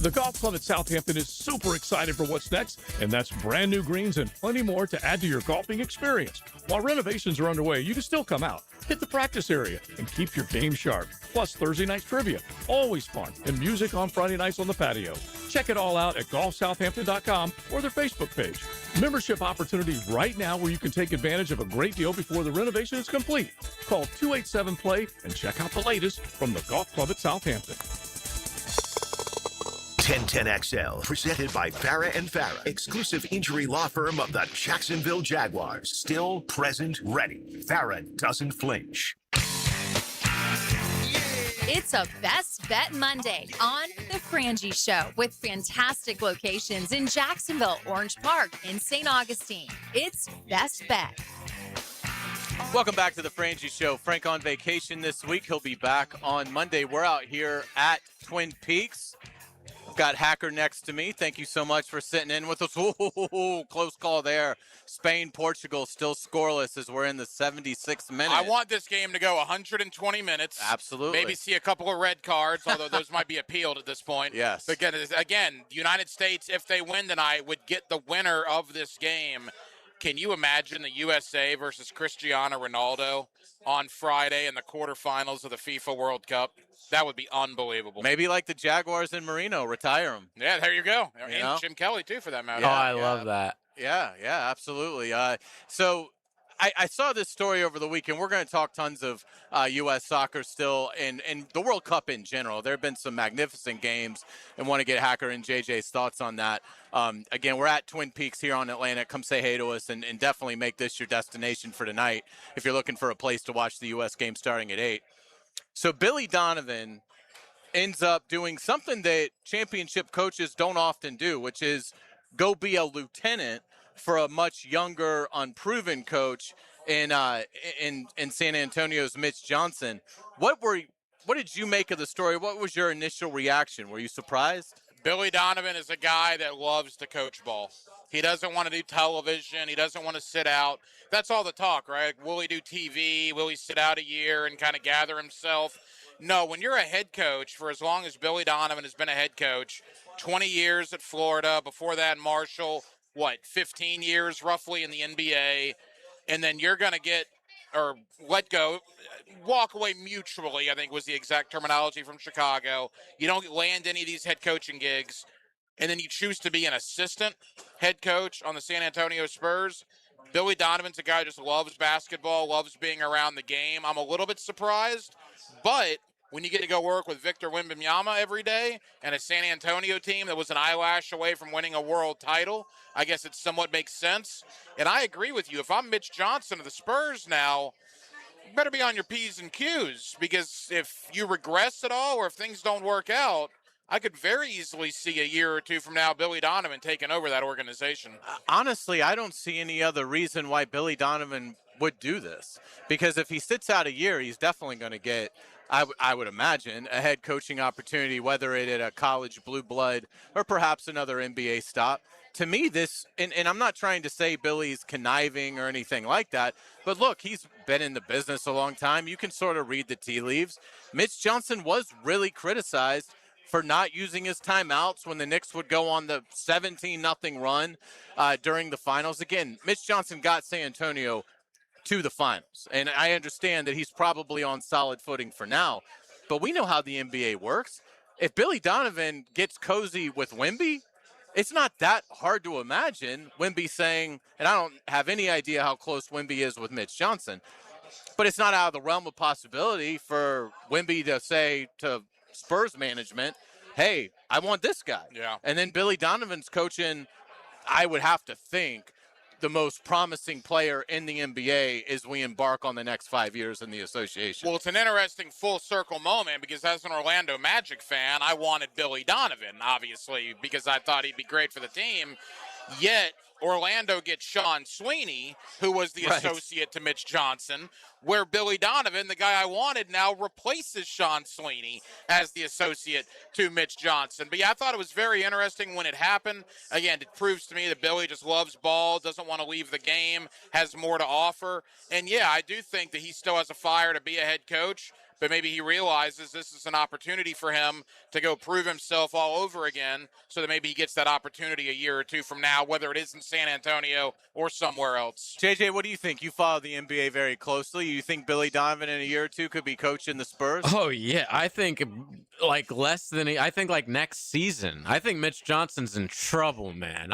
The Golf Club at Southampton is super excited for what's next, and that's brand new greens and plenty more to add to your golfing experience. While renovations are underway, you can still come out, hit the practice area, and keep your game sharp. Plus Thursday night's trivia, always fun, and music on Friday nights on the patio. Check it all out at golfsouthampton.com or their Facebook page. Membership opportunities right now where you can take advantage of a great deal before the renovation is complete. Call 287-PLAY and check out the latest from the Golf Club at Southampton. 1010XL, presented by Farah and Farah, exclusive injury law firm of the Jacksonville Jaguars. Still, present, ready. Farah doesn't flinch. It's a Best Bet Monday on The Frangie Show with fantastic locations in Jacksonville, Orange Park, and St. Augustine. It's Best Bet. Welcome back to The Frangie Show. Frank on vacation this week. He'll be back on Monday. We're out here at Twin Peaks. Got Hacker next to me. Thank you so much for sitting in with us. Ooh, close call there. Spain, Portugal still scoreless as we're in the 76th minute. I want this game to go 120 minutes. Absolutely. Maybe see a couple of red cards, although those might be appealed at this point. Yes. But again, the United States, if they win tonight, would get the winner of this game. Can you imagine the USA versus Cristiano Ronaldo on Friday in the quarterfinals of the FIFA World Cup? That would be unbelievable. Maybe like the Jaguars in Marino, retire them. Yeah, there you go. You and know? Jim Kelly, too, for that matter. Oh, I love that. Yeah, absolutely. So I saw this story over the weekend. We're going to talk tons of U.S. soccer still and the World Cup in general. There have been some magnificent games and want to get Hacker and JJ's thoughts on that. Again, we're at Twin Peaks here on Atlantic. Come say hey to us and definitely make this your destination for tonight if you're looking for a place to watch the U.S. game starting at 8. So Billy Donovan ends up doing something that championship coaches don't often do, which is go be a lieutenant for a much younger, unproven coach in San Antonio's Mitch Johnson. What did you make of the story? What was your initial reaction? Were you surprised? Billy Donovan is a guy that loves to coach ball. He doesn't want to do television. He doesn't want to sit out. That's all the talk, right? Will he do TV? Will he sit out a year and kind of gather himself? No, when you're a head coach, for as long as Billy Donovan has been a head coach, 20 years at Florida, before that Marshall, 15 years roughly in the NBA, and then you're going to get or let go, walk away mutually, I think was the exact terminology from Chicago. You don't land any of these head coaching gigs, and then you choose to be an assistant head coach on the San Antonio Spurs. Billy Donovan's a guy who just loves basketball, loves being around the game. I'm a little bit surprised, but when you get to go work with Victor Wembanyama every day and a San Antonio team that was an eyelash away from winning a world title, I guess it somewhat makes sense. And I agree with you. If I'm Mitch Johnson of the Spurs now, you better be on your P's and Q's, because if you regress at all or if things don't work out, I could very easily see a year or two from now Billy Donovan taking over that organization. Honestly, I don't see any other reason why Billy Donovan would do this, because if he sits out a year, he's definitely going to get, I would imagine, a head coaching opportunity, whether it at a college blue blood or perhaps another NBA stop. To me, this, and I'm not trying to say Billy's conniving or anything like that, but look, he's been in the business a long time. You can sort of read the tea leaves. Mitch Johnson was really criticized for not using his timeouts when the Knicks would go on the 17-0 run during the finals. Again, Mitch Johnson got San Antonio to the finals, and I understand that he's probably on solid footing for now, but we know how the NBA works. If Billy Donovan gets cozy with Wemby, it's not that hard to imagine Wemby saying, and I don't have any idea how close Wemby is with Mitch Johnson, but it's not out of the realm of possibility for Wemby to say to Spurs management, hey, I want this guy. Yeah. And then Billy Donovan's coaching, I would have to think, the most promising player in the NBA as we embark on the next 5 years in the association. Well, it's an interesting full circle moment, because as an Orlando Magic fan, I wanted Billy Donovan, obviously, because I thought he'd be great for the team. Yet Orlando gets Sean Sweeney, who was the associate to Mitch Johnson, where Billy Donovan, the guy I wanted, now replaces Sean Sweeney as the associate to Mitch Johnson. But yeah, I thought it was very interesting when it happened. Again, it proves to me that Billy just loves ball, doesn't want to leave the game, has more to offer. And yeah, I do think that he still has a fire to be a head coach, but maybe he realizes this is an opportunity for him to go prove himself all over again, so that maybe he gets that opportunity a year or two from now, whether it is in San Antonio or somewhere else. JJ, what do you think? You follow the NBA very closely. You think Billy Donovan in a year or two could be coaching the Spurs? Oh, yeah. I think like next season. I think Mitch Johnson's in trouble, man.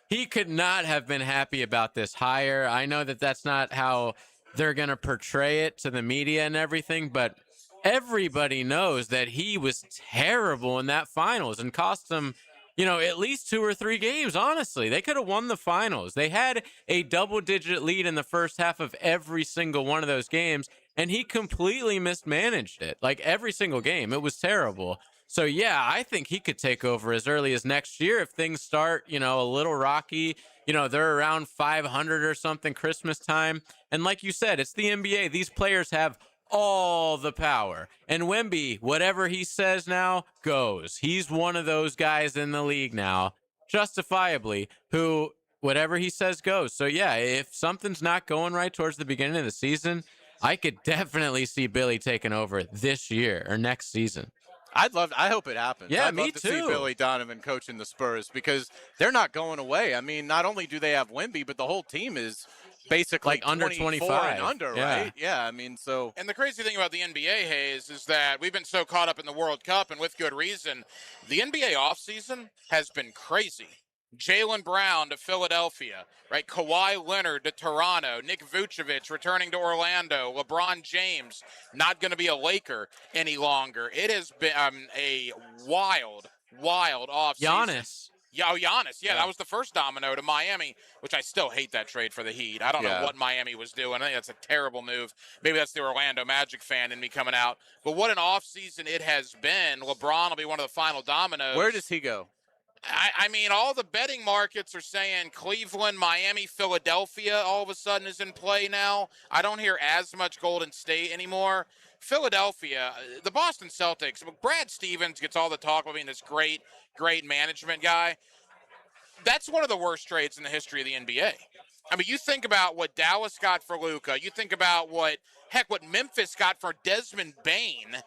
He could not have been happy about this hire. I know that that's not how they're going to portray it to the media and everything, but everybody knows that he was terrible in that finals and cost them, at least 2 or 3 games, honestly. They could have won the finals. They had a double-digit lead in the first half of every single one of those games, and he completely mismanaged it. Like, every single game. It was terrible. So, yeah, I think he could take over as early as next year if things start, a little rocky. They're around 500 or something Christmas time. And like you said, it's the NBA. These players have all the power. And Wemby, whatever he says now, goes. He's one of those guys in the league now, justifiably, who whatever he says goes. So, yeah, if something's not going right towards the beginning of the season, I could definitely see Billy taking over this year or next season. I hope it happens. Yeah, I'd me love to too. see Billy Donovan coaching the Spurs, because they're not going away. I mean, not only do they have Wemby, but the whole team is basically like under 25 and under, right? Yeah, I mean, so. And the crazy thing about the NBA, Hayes, is that we've been so caught up in the World Cup, and with good reason. The NBA offseason has been crazy. Jaylen Brown to Philadelphia, right? Kawhi Leonard to Toronto, Nick Vucevic returning to Orlando, LeBron James not going to be a Laker any longer. It has been a wild offseason. Giannis. Giannis. Yeah, that was the first domino to Miami, which I still hate that trade for the Heat. I don't know what Miami was doing. I think that's a terrible move. Maybe that's the Orlando Magic fan in me coming out. But what an offseason it has been. LeBron will be one of the final dominoes. Where does he go? I mean, all the betting markets are saying Cleveland, Miami, Philadelphia all of a sudden is in play now. I don't hear as much Golden State anymore. Philadelphia, the Boston Celtics, Brad Stevens gets all the talk about being this great management guy. That's one of the worst trades in the history of the NBA. I mean, you think about what Dallas got for Luka. You think about what Memphis got for Desmond Bane.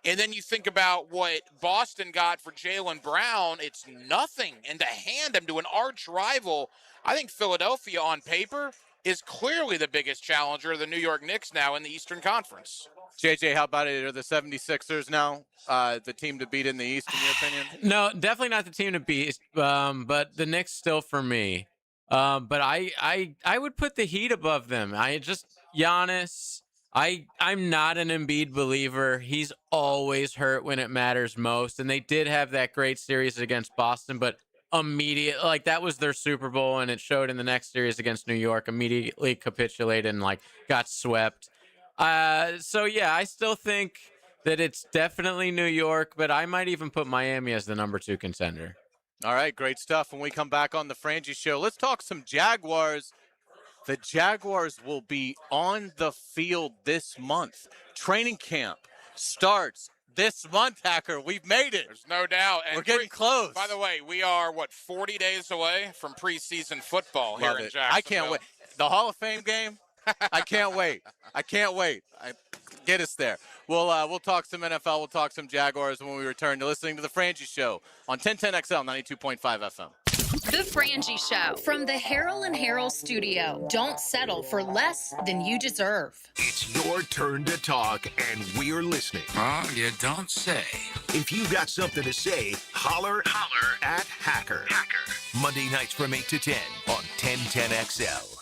And then you think about what Boston got for Jaylen Brown. It's nothing. And to hand him to an arch rival, I think Philadelphia on paper is clearly the biggest challenger of the New York Knicks now in the Eastern Conference. JJ, how about it? Are the 76ers now the team to beat in the East, in your opinion? No, definitely not the team to beat, but the Knicks still for me. But I would put the Heat above them. Giannis, I'm not an Embiid believer. He's always hurt when it matters most. And they did have that great series against Boston, but that was their Super Bowl, and it showed in the next series against New York, immediately capitulated and got swept. So yeah, I still think that it's definitely New York, but I might even put Miami as the number 2 contender. All right, great stuff. When we come back on the Frangie Show, let's talk some Jaguars. The Jaguars will be on the field this month. Training camp starts this month, Hacker. We've made it. There's no doubt. And we're getting close. By the way, we are, 40 days away from preseason football here in Jacksonville. I can't wait. The Hall of Fame game, I can't wait. Get us there. We'll talk some NFL. We'll talk some Jaguars when we return to listening to The Frangie Show on 1010XL 92.5 FM. The Frangie Show from the Harrell and Harrell studio. Don't settle for less than you deserve. It's your turn to talk, and we're listening. Oh, you don't say. If you got something to say, holler at Hacker. Monday nights from 8 to 10 on 1010XL.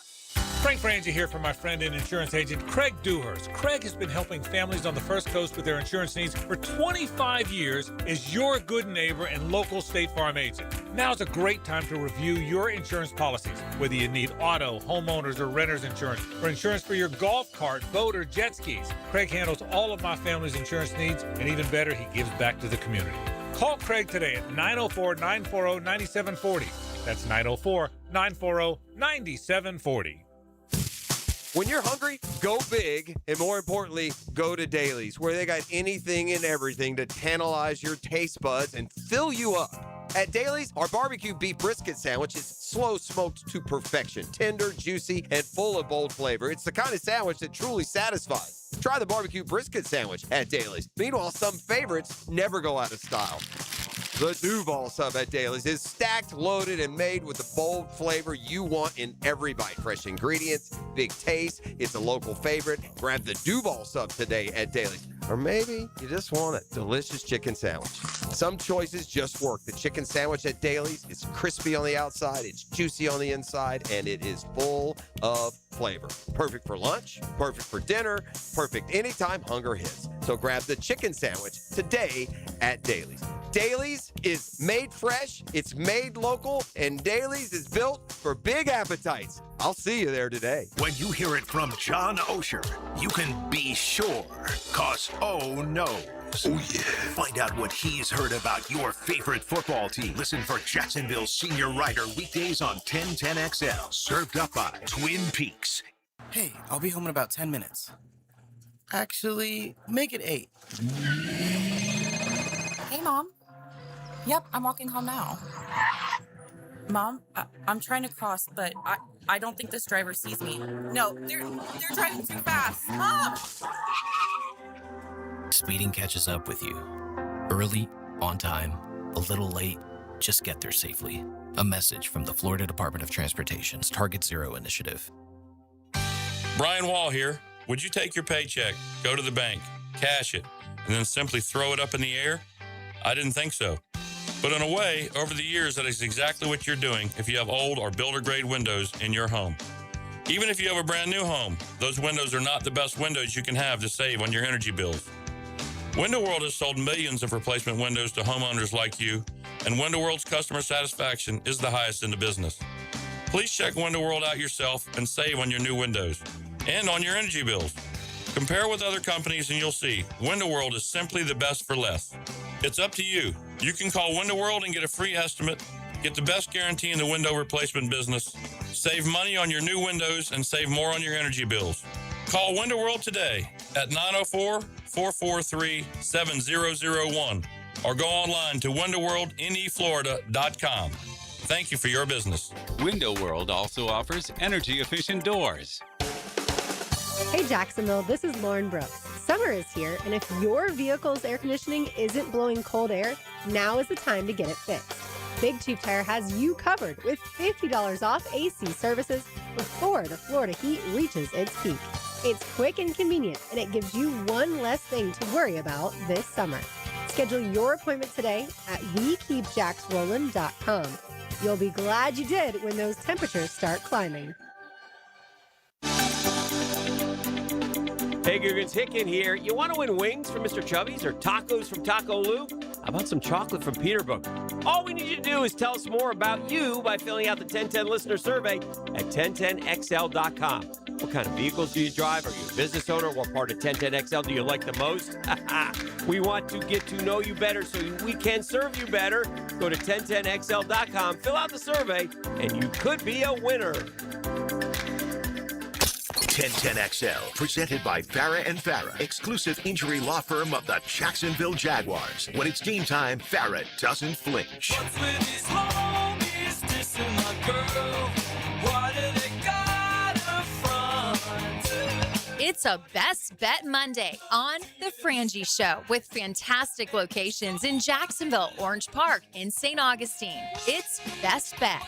Frank Frangie here for my friend and insurance agent, Craig Dewhurst. Craig has been helping families on the First Coast with their insurance needs for 25 years as your good neighbor and local State Farm agent. Now's a great time to review your insurance policies, whether you need auto, homeowners, or renter's insurance, or insurance for your golf cart, boat, or jet skis. Craig handles all of my family's insurance needs, and even better, he gives back to the community. Call Craig today at 904-940-9740. That's 904-940-9740. When you're hungry, go big, and more importantly, go to Dailies, where they got anything and everything to tantalize your taste buds and fill you up. At Dailies, our barbecue beef brisket sandwich is slow smoked to perfection, tender, juicy, and full of bold flavor. It's the kind of sandwich that truly satisfies. Try the barbecue brisket sandwich at Dailies. Meanwhile, some favorites never go out of style. The Duval sub at Dailies is stacked, loaded, and made with the bold flavor you want in every bite. Fresh ingredients, big taste. It's a local favorite. Grab the Duval sub today at Dailies. Or maybe you just want a delicious chicken sandwich. Some choices just work. The chicken sandwich at Dailies is crispy on the outside, it's juicy on the inside, and it is full of flavor. Perfect for lunch, perfect for dinner, perfect anytime hunger hits. So grab the chicken sandwich today at Dailies. Dailies is made fresh, it's made local, and Dailies is built for big appetites. I'll see you there today. When you hear it from John Osher, you can be sure, cause O knows. Oh, yeah. Find out what he's heard about your favorite football team. Listen for Jacksonville's senior writer weekdays on 1010XL. Served up by Twin Peaks. Hey, I'll be home in about 10 minutes. Actually, make it 8. Hey, Mom. Yep, I'm walking home now. Mom, I'm trying to cross, but I don't think this driver sees me. No, they're driving too fast. Mom! Speeding catches up with you. Early, on time, a little late, just get there safely. A message from the Florida Department of Transportation's Target Zero initiative. Brian Wall here. Would you take your paycheck, go to the bank, cash it, and then simply throw it up in the air? I didn't think so. But in a way, over the years, that is exactly what you're doing if you have old or builder-grade windows in your home. Even if you have a brand new home, those windows are not the best windows you can have to save on your energy bills. Window World has sold millions of replacement windows to homeowners like you, and Window World's customer satisfaction is the highest in the business. Please check Window World out yourself and save on your new windows and on your energy bills. Compare with other companies and you'll see Window World is simply the best for less. It's up to you. You can call Window World and get a free estimate, get the best guarantee in the window replacement business, save money on your new windows, and save more on your energy bills. Call Window World today at 888-443-7001 or go online to windowworldneflorida.com. Thank you for your business. Window World also offers energy-efficient doors. Hey Jacksonville, this is Lauren Brooks. Summer is here, and if your vehicle's air conditioning isn't blowing cold air, now is the time to get it fixed. Big Chief Tire has you covered with $50 off AC services before the Florida heat reaches its peak. It's quick and convenient, and it gives you one less thing to worry about this summer. Schedule your appointment today at WeKeepJacksRollin.com. You'll be glad you did when those temperatures start climbing. Hey, Googans, Hicken here. You want to win wings from Mr. Chubby's or tacos from Taco Lou? How about some chocolate from Peterbook? All we need you to do is tell us more about you by filling out the 1010 listener survey at 1010XL.com. What kind of vehicles do you drive? Are you a business owner? What part of 1010XL do you like the most? We want to get to know you better so we can serve you better. Go to 1010XL.com, fill out the survey, and you could be a winner. 1010XL, presented by Farah and Farah, exclusive injury law firm of the Jacksonville Jaguars. When it's game time, Farah doesn't flinch. What's with these homies dissing my girl? Why do they gotta front? It's a Best Bet Monday on The Frangie Show with fantastic locations in Jacksonville, Orange Park, and St. Augustine. It's Best Bet.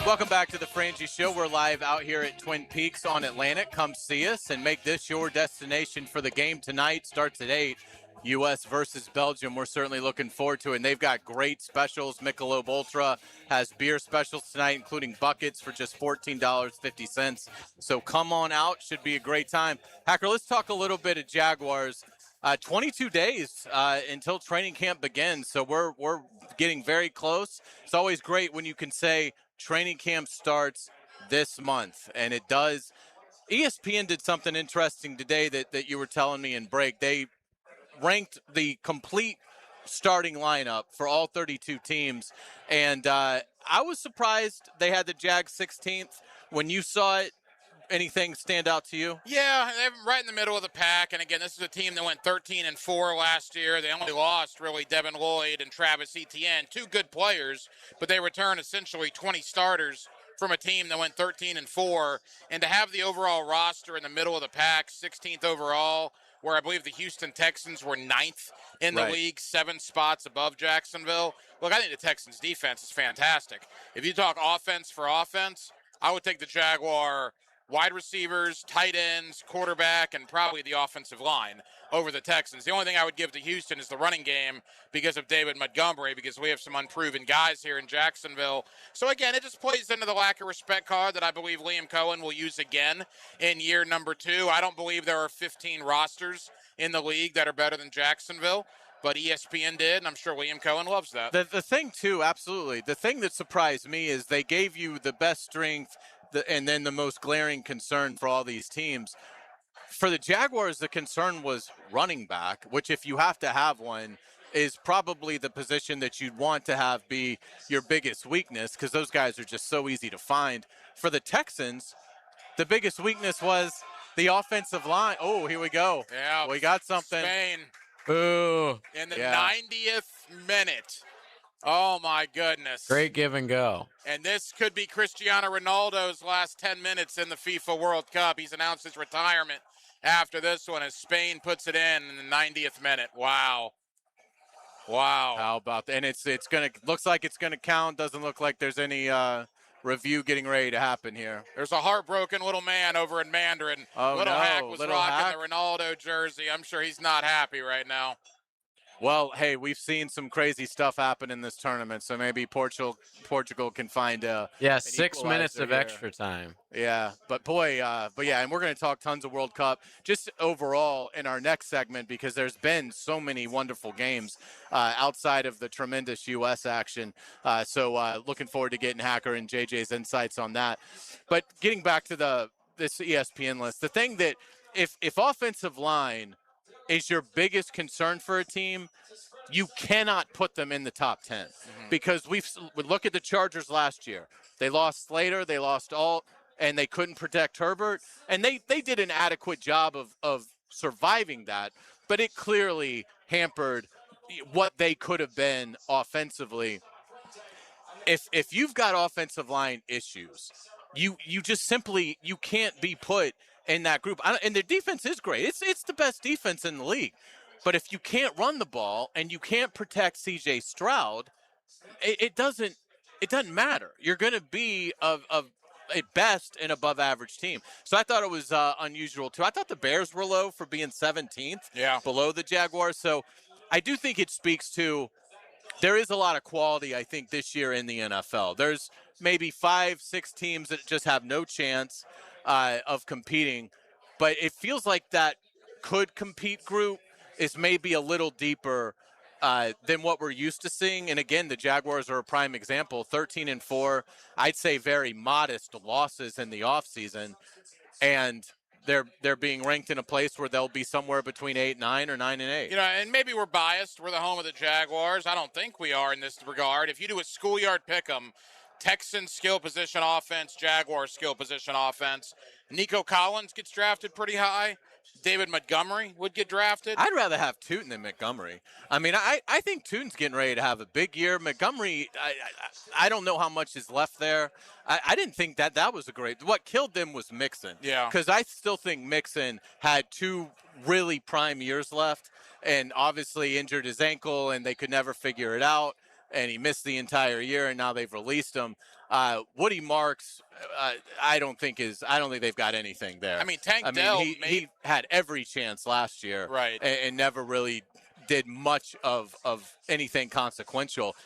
Welcome back to the Frangie Show. We're live out here at Twin Peaks on Atlantic. Come see us and make this your destination for the game tonight. Starts at 8, U.S. versus Belgium. We're certainly looking forward to it. And they've got great specials. Michelob Ultra has beer specials tonight, including buckets for just $14.50. So come on out. Should be a great time. Hacker, let's talk a little bit of Jaguars. 22 days until training camp begins. So we're getting very close. It's always great when you can say, training camp starts this month, and it does. ESPN did something interesting today that you were telling me in break. They ranked the complete starting lineup for all 32 teams, and I was surprised they had the Jags 16th. When you saw it, anything stand out to you? Yeah, they're right in the middle of the pack. And again, this is a team that went 13-4 last year. They only lost really Devin Lloyd and Travis Etienne, two good players, but they returned essentially 20 starters from a team that went 13-4. And to have the overall roster in the middle of the pack, 16th overall, where I believe the Houston Texans were 9th in the league, 7 spots above Jacksonville. Look, I think the Texans' defense is fantastic. If you talk offense for offense, I would take the Jaguar wide receivers, tight ends, quarterback, and probably the offensive line over the Texans. The only thing I would give to Houston is the running game because of David Montgomery, because we have some unproven guys here in Jacksonville. So, again, it just plays into the lack of respect card that I believe Liam Cohen will use again in year number 2. I don't believe there are 15 rosters in the league that are better than Jacksonville, but ESPN did, and I'm sure Liam Cohen loves that. The thing, too, absolutely. The thing that surprised me is they gave you the best strength and then the most glaring concern for all these teams. For the Jaguars, the concern was running back, which if you have to have one, is probably the position that you'd want to have be your biggest weakness because those guys are just so easy to find. For the Texans, the biggest weakness was the offensive line. Oh, here we go. Yeah, we got something. Spain. Ooh. In the 90th minute. Oh, my goodness. Great give and go. And this could be Cristiano Ronaldo's last 10 minutes in the FIFA World Cup. He's announced his retirement after this one as Spain puts it in the 90th minute. Wow. Wow. How about that? And it's going to – looks like it's going to count. Doesn't look like there's any review getting ready to happen here. There's a heartbroken little man over in Mandarin. Oh, Little no. Hack was Little rocking Hack? the Ronaldo jersey. I'm sure he's not happy right now. Well, hey, we've seen some crazy stuff happen in this tournament, so maybe Portugal can find an 6 minutes of here. extra time. Yeah, but boy, and we're going to talk tons of World Cup just overall in our next segment because there's been so many wonderful games outside of the tremendous U.S. action. So looking forward to getting Hacker and JJ's insights on that. But getting back to this ESPN list, the thing that if offensive line is your biggest concern for a team, you cannot put them in the top 10 because we look at the Chargers last year. They lost Slater, they lost Alt, and they couldn't protect Herbert, and they did an adequate job of surviving that. but it clearly hampered what they could have been offensively. If you've got offensive line issues, you just simply you can't be put in that group. And their defense is great. It's the best defense in the league. But if you can't run the ball and you can't protect C.J. Stroud, it doesn't matter. You're going to be of at best an above average team. So I thought it was unusual too. I thought the Bears were low for being 17th, below the Jaguars. So I do think it speaks to there is a lot of quality, I think, this year in the NFL. There's maybe 5-6 teams that just have no chance of competing, but it feels like that could compete group is maybe a little deeper than what we're used to seeing. And again, the Jaguars are a prime example. 13-4, I'd say very modest losses in the offseason, and they're being ranked in a place where they'll be somewhere between 8-9 or 9-8. You know, and maybe we're biased. We're the home of the Jaguars. I don't think we are in this regard. If you do a schoolyard pick'em, Texans skill position offense, Jaguars skill position offense. Nico Collins gets drafted pretty high. David Montgomery would get drafted. I'd rather have Tootin than Montgomery. I mean, I think Tootin's getting ready to have a big year. Montgomery, I don't know how much is left there. I didn't think that was a great – what killed them was Mixon. Yeah. Because I still think Mixon had 2 really prime years left and obviously injured his ankle and they could never figure it out. And he missed the entire year, and now they've released him. Woody Marks, I don't think they've got anything there. I mean, Tank Dell, he had every chance last year, right, and never really did much of anything consequential.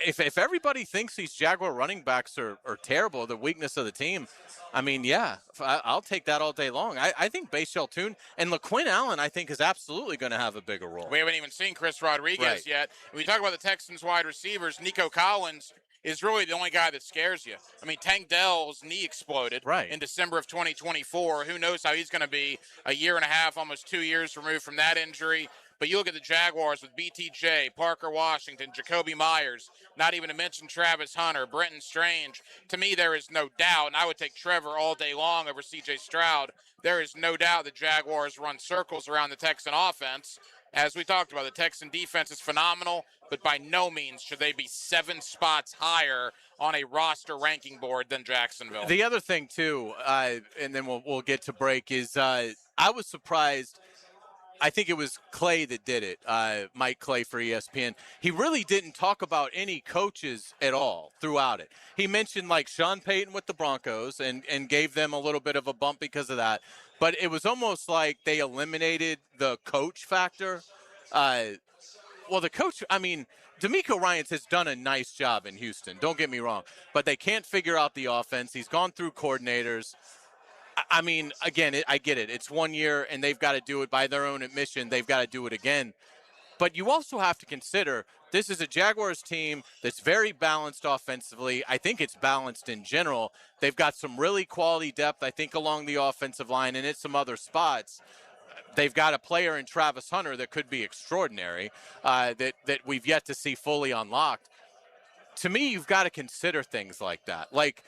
If everybody thinks these Jaguar running backs are terrible, the weakness of the team, I mean, yeah, I'll take that all day long. I think Bashal Tune and LaQuinn Allen, I think, is absolutely going to have a bigger role. We haven't even seen Chris Rodriguez yet. When we talk about the Texans wide receivers, Nico Collins is really the only guy that scares you. I mean, Tank Dell's knee exploded in December of 2024. Who knows how he's going to be a year and a half, almost 2 years removed from that injury. But you look at the Jaguars with BTJ, Parker Washington, Jacoby Myers, not even to mention Travis Hunter, Brenton Strange. To me, there is no doubt, and I would take Trevor all day long over C.J. Stroud. There is no doubt the Jaguars run circles around the Texan offense. As we talked about, the Texan defense is phenomenal, but by no means should they be 7 spots higher on a roster ranking board than Jacksonville. The other thing, too, and then we'll get to break, is I was surprised. I think it was Clay that did it, Mike Clay for ESPN. He really didn't talk about any coaches at all throughout it. He mentioned like Sean Payton with the Broncos and gave them a little bit of a bump because of that. But it was almost like they eliminated the coach factor. Well, the coach, I mean, DeMeco Ryans has done a nice job in Houston. Don't get me wrong. But they can't figure out the offense. He's gone through coordinators. I mean, again, I get it. It's 1 year, and they've got to do it by their own admission. They've got to do it again. But you also have to consider this is a Jaguars team that's very balanced offensively. I think it's balanced in general. They've got some really quality depth, I think, along the offensive line and in some other spots. They've got a player in Travis Hunter that could be extraordinary that we've yet to see fully unlocked. To me, you've got to consider things like that. Like,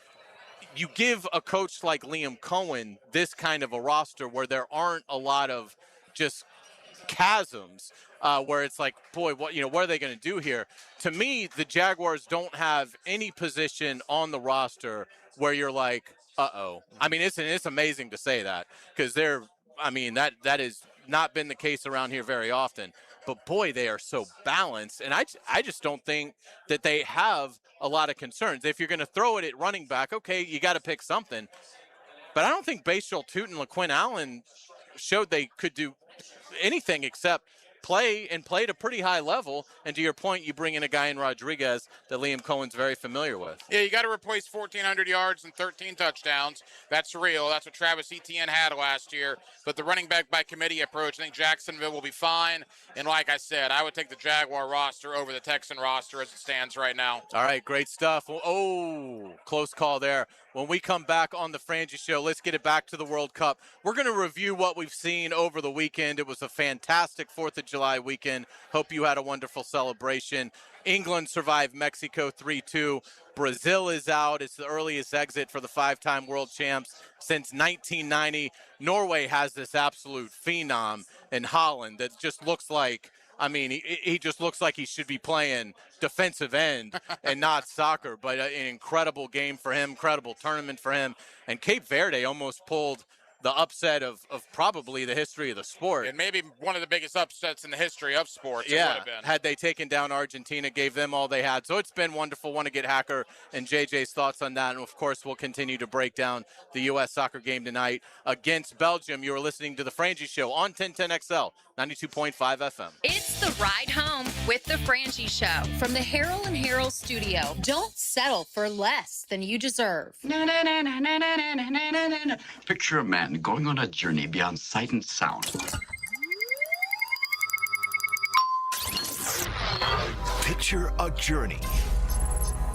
you give a coach like Liam Cohen this kind of a roster where there aren't a lot of just chasms where it's like, boy, what are they going to do here? To me, the Jaguars don't have any position on the roster where you're like, uh-oh. I mean, it's amazing to say that because that has not been the case around here very often. But, boy, they are so balanced. And I just don't think that they have a lot of concerns. If you're going to throw it at running back, okay, you got to pick something. But I don't think Bashal Tootin and LaQuinn Allen showed they could do anything except play at a pretty high level. And to your point, you bring in a guy in Rodriguez that Liam Cohen's very familiar with. Yeah, you got to replace 1,400 yards and 13 touchdowns. That's real. That's what Travis Etienne had last year. But the running back by committee approach, I think Jacksonville will be fine. And like I said, I would take the Jaguar roster over the Texan roster as it stands right now. All right, great stuff. Oh, close call there. When we come back on the Frangie Show, let's get it back to the World Cup. We're going to review what we've seen over the weekend. It was a fantastic 4th of July weekend. Hope you had a wonderful celebration. England survived Mexico 3-2. Brazil is out. It's the earliest exit for the 5-time world champs since 1990. Norway has this absolute phenom in Holland that just looks like, I mean, he just looks like he should be playing defensive end and not soccer, but an incredible game for him, incredible tournament for him. And Cape Verde almost pulled the upset of probably the history of the sport. And maybe one of the biggest upsets in the history of sports. It would Yeah, have been. had they taken down Argentina, gave them all they had. So it's been wonderful. Want to get Hacker and JJ's thoughts on that. And, of course, we'll continue to break down the U.S. soccer game tonight against Belgium. You are listening to The Frangie Show on 1010XL, 92.5 FM. It's the ride home with the Frangie Show from the Harrell and Harrell studio. Don't settle for less than you deserve. Picture a man going on a journey beyond sight and sound. Picture a journey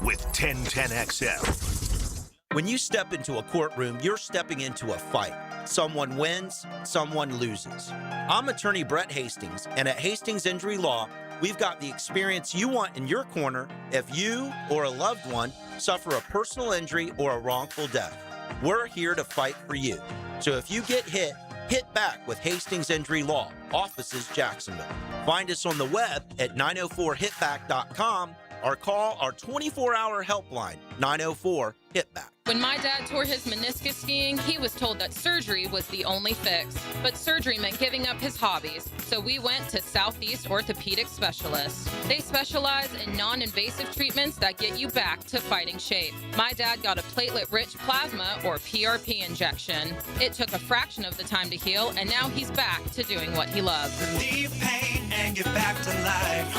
with 1010XL. When you step into a courtroom, you're stepping into a fight. Someone wins, someone loses. I'm attorney Brett Hastings, and at Hastings Injury Law, we've got the experience you want in your corner if you or a loved one suffer a personal injury or a wrongful death. We're here to fight for you. So if you get hit, hit back with Hastings Injury Law, offices Jacksonville. Find us on the web at 904hitback.com or call our 24-hour helpline, 904-HITBACK. When my dad tore his meniscus skiing, he was told that surgery was the only fix. But surgery meant giving up his hobbies, so we went to Southeast Orthopedic Specialists. They specialize in non-invasive treatments that get you back to fighting shape. My dad got a platelet-rich plasma, or PRP injection. It took a fraction of the time to heal, and now he's back to doing what he loves. Relieve pain and get back to life.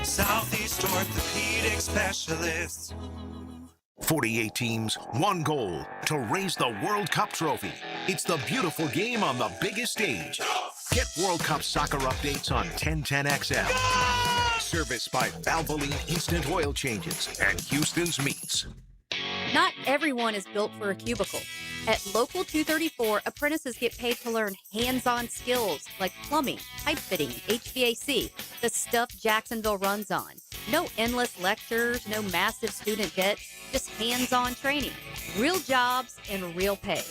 Southeast Orthopedic Specialists. 48 teams, one goal, to raise the World Cup trophy. It's the beautiful game on the biggest stage. Get World Cup soccer updates on 1010XL. Serviced by Valvoline Instant Oil Changes and Houston's Meats. Not everyone is built for a cubicle. At Local 234, apprentices get paid to learn hands-on skills like plumbing, pipe fitting, HVAC, the stuff Jacksonville runs on. No endless lectures, no massive student debt, just hands-on training, real jobs, and real pay.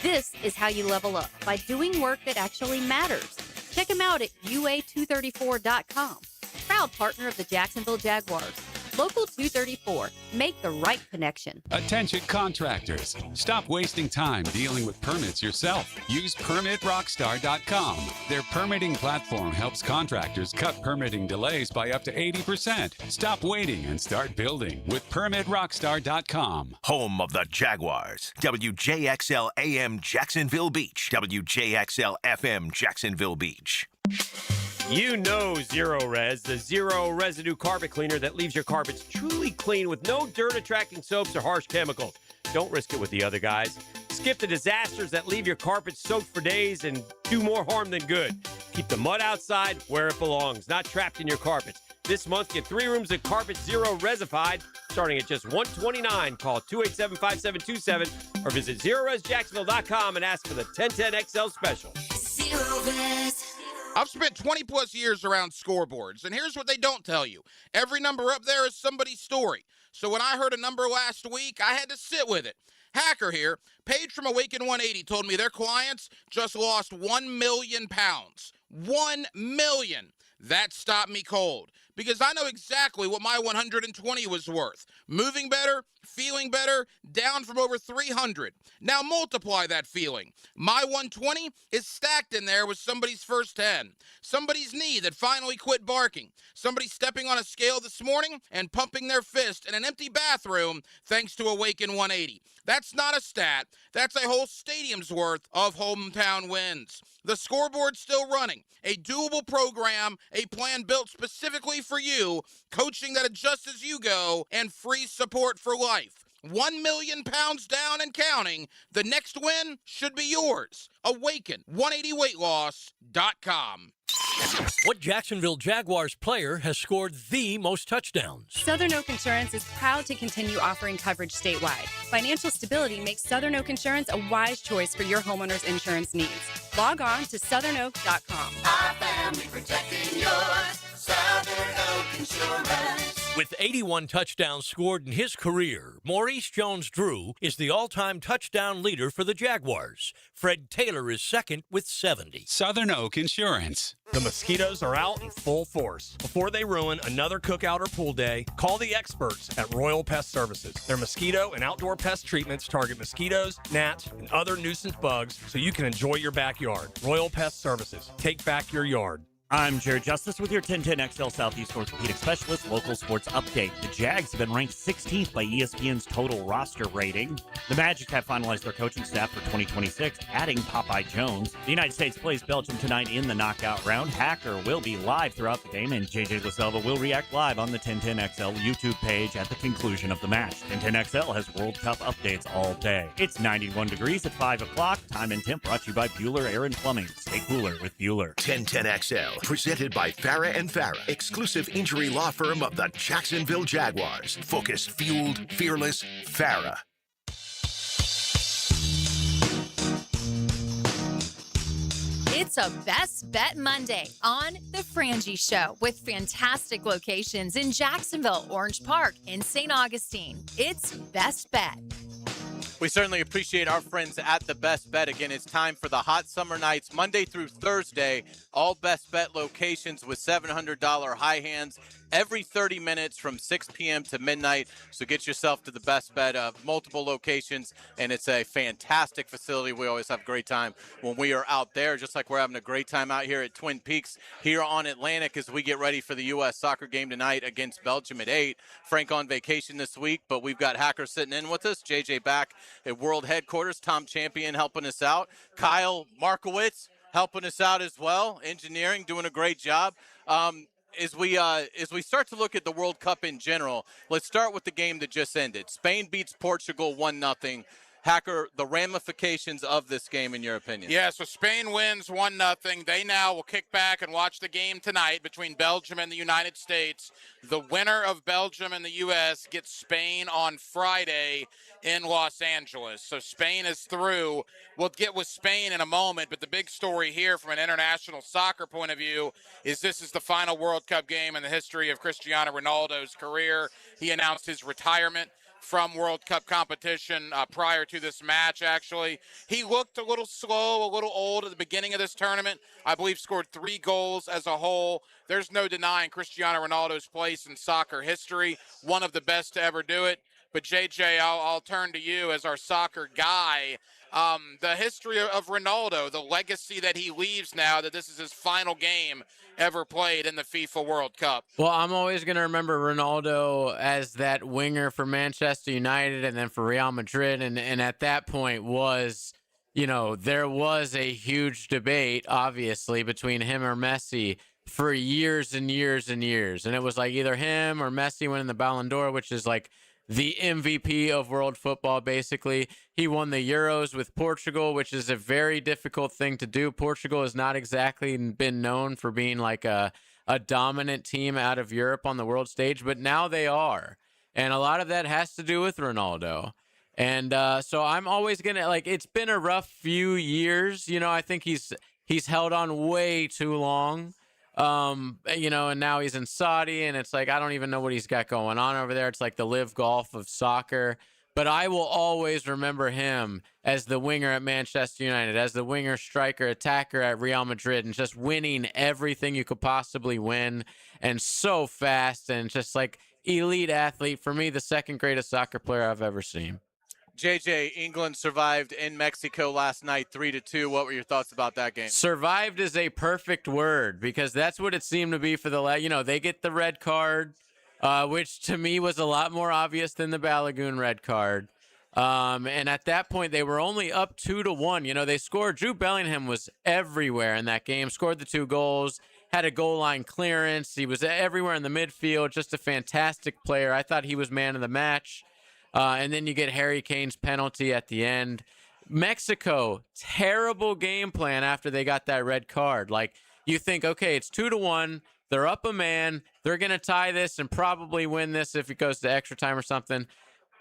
This is how you level up, by doing work that actually matters. Check them out at UA234.com. Proud partner of the Jacksonville Jaguars. Local 234. Make the right connection. Attention contractors. Stop wasting time dealing with permits yourself. Use PermitRockstar.com. Their permitting platform helps contractors cut permitting delays by up to 80%. Stop waiting and start building with PermitRockstar.com. Home of the Jaguars. WJXL AM Jacksonville Beach. WJXL FM Jacksonville Beach. You know Zero Res, the zero residue carpet cleaner that leaves your carpets truly clean with no dirt-attracting soaps or harsh chemicals. Don't risk it with the other guys. Skip the disasters that leave your carpets soaked for days and do more harm than good. Keep the mud outside where it belongs, not trapped in your carpets. This month, get 3 rooms of Carpet Zero Resified, starting at just $129. Call 287-5727 or visit ZeroResJacksonville.com and ask for the 1010XL special. Zero Res. I've spent 20-plus years around scoreboards, and here's what they don't tell you. Every number up there is somebody's story. So when I heard a number last week, I had to sit with it. Hacker here, Paige from Awaken 180, told me their clients just lost 1 million pounds. 1 million. That stopped me cold, because I know exactly what my 120 was worth. Moving better, feeling better, down from over 300. Now multiply that feeling. My 120 is stacked in there with somebody's first 10. Somebody's knee that finally quit barking. Somebody stepping on a scale this morning and pumping their fist in an empty bathroom thanks to Awaken 180. That's not a stat. That's a whole stadium's worth of hometown wins. The scoreboard's still running. A doable program, a plan built specifically for you, coaching that adjusts as you go, and free support for life. 1 million pounds down and counting. The next win should be yours. Awaken180weightloss.com. What Jacksonville Jaguars player has scored the most touchdowns? Southern Oak Insurance is proud to continue offering coverage statewide. Financial stability makes Southern Oak Insurance a wise choice for your homeowner's insurance needs. Log on to southernoak.com. Our family protecting yours. Southern Oak Insurance. With 81 touchdowns scored in his career, Maurice Jones-Drew is the all-time touchdown leader for the Jaguars. Fred Taylor is second with 70. Southern Oak Insurance. The mosquitoes are out in full force. Before they ruin another cookout or pool day, call the experts at Royal Pest Services. Their mosquito and outdoor pest treatments target mosquitoes, gnats, and other nuisance bugs so you can enjoy your backyard. Royal Pest Services. Take back your yard. I'm Jared Justice with your 1010XL Southeast Orthopedic Specialist local sports update. The Jags have been ranked 16th by ESPN's total roster rating. The Magic have finalized their coaching staff for 2026, adding Popeye Jones. The United States plays Belgium tonight in the knockout round. Hacker will be live throughout the game, and JJ LaSelva will react live on the 1010XL YouTube page at the conclusion of the match. 1010XL has World Cup updates all day. It's 91 degrees at 5 o'clock. Time and temp brought to you by Bueller Air and Plumbing. Stay cooler with Bueller. 1010XL. Presented by Farah and Farah, exclusive injury law firm of the Jacksonville Jaguars. Focused, fueled, fearless, Farah. It's a Best Bet Monday on The Frangie Show with fantastic locations in Jacksonville, Orange Park, and St. Augustine. It's Best Bet. We certainly appreciate our friends at the Best Bet. Again, it's time for the hot summer nights, Monday through Thursday. All Best Bet locations with $700 high hands every 30 minutes from 6 p.m. to midnight. So get yourself to the Best Bet of multiple locations, and it's a fantastic facility. We always have a great time when we are out there, just like we're having a great time out here at Twin Peaks here on Atlantic as we get ready for the U.S. soccer game tonight against Belgium at 8. Frank on vacation this week, but we've got Hacker sitting in with us, JJ back at World Headquarters, Tom Champion helping us out, Kyle Markowitz helping us out as well, engineering, doing a great job. As we start to look at the World Cup in general, let's start with the game that just ended. Spain beats Portugal 1-0. Hacker, the ramifications of this game, in your opinion? Yeah, so Spain wins 1-0. They now will kick back and watch the game tonight between Belgium and the United States. The winner of Belgium and the U.S. gets Spain on Friday in Los Angeles. So Spain is through. We'll get with Spain in a moment, but the big story here from an international soccer point of view is this is the final World Cup game in the history of Cristiano Ronaldo's career. He announced his retirement from World Cup competition prior to this match, actually. He looked a little slow, a little old at the beginning of this tournament. I believe scored 3 goals as a whole. There's no denying Cristiano Ronaldo's place in soccer history, one of the best to ever do it. But, JJ, I'll turn to you as our soccer guy. The history of Ronaldo, the legacy that he leaves now that this is his final game ever played in the FIFA World Cup. Well, I'm always going to remember Ronaldo as that winger for Manchester United and then for Real Madrid. And at that point was, there was a huge debate, obviously, between him or Messi for years and years and years. And it was like either him or Messi winning the Ballon d'Or, which is like the MVP of world football, basically. He won the Euros with Portugal, which is a very difficult thing to do. Portugal has not exactly been known for being like a dominant team out of Europe on the world stage, but now they are. And a lot of that has to do with Ronaldo. And so I'm always going to, it's been a rough few years. I think he's held on way too long. And now he's in Saudi, and it's like, I don't even know what he's got going on over there. It's like the live golf of soccer. But I will always remember him as the winger at Manchester United, as the winger, striker, attacker at Real Madrid, and just winning everything you could possibly win, and so fast, and just like elite athlete. For me, the second greatest soccer player I've ever seen. JJ, England survived in Mexico last night 3-2. What were your thoughts about that game? Survived is a perfect word because that's what it seemed to be for the they get the red card, which to me was a lot more obvious than the Balogun red card. And at that point, they were only up 2-1. They scored. Jude Bellingham was everywhere in that game, scored the 2 goals, had a goal line clearance. He was everywhere in the midfield, just a fantastic player. I thought he was man of the match. And then you get Harry Kane's penalty at the end. Mexico, terrible game plan after they got that red card. you think, okay, it's 2-1. They're up a man. They're going to tie this and probably win this if it goes to extra time or something.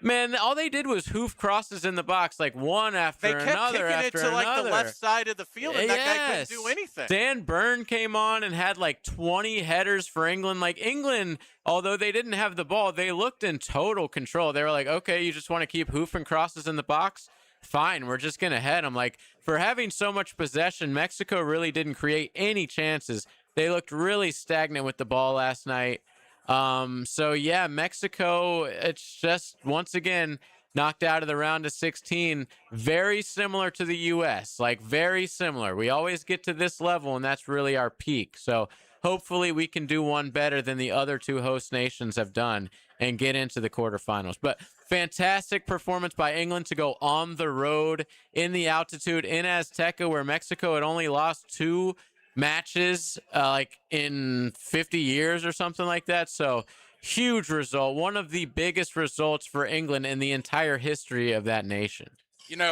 Man, all they did was hoof crosses in the box, like one after another. They kept kicking it to like the left side of the field, and that guy couldn't do anything. Dan Byrne came on and had like 20 headers for England. Like England, although they didn't have the ball, they looked in total control. They were like, okay, you just want to keep hoofing crosses in the box? Fine, we're just going to head them. Like, for having so much possession, Mexico really didn't create any chances. They looked really stagnant with the ball last night. So yeah, Mexico, it's just once again knocked out of the round of 16. Very similar to the U.S., like very similar. We always get to this level, and that's really our peak. So hopefully we can do one better than the other two host nations have done and get into the quarterfinals. But fantastic performance by England to go on the road in the altitude in Azteca, where Mexico had only lost 2 matches like in 50 years or something like that. So huge result, one of the biggest results for England in the entire history of that nation.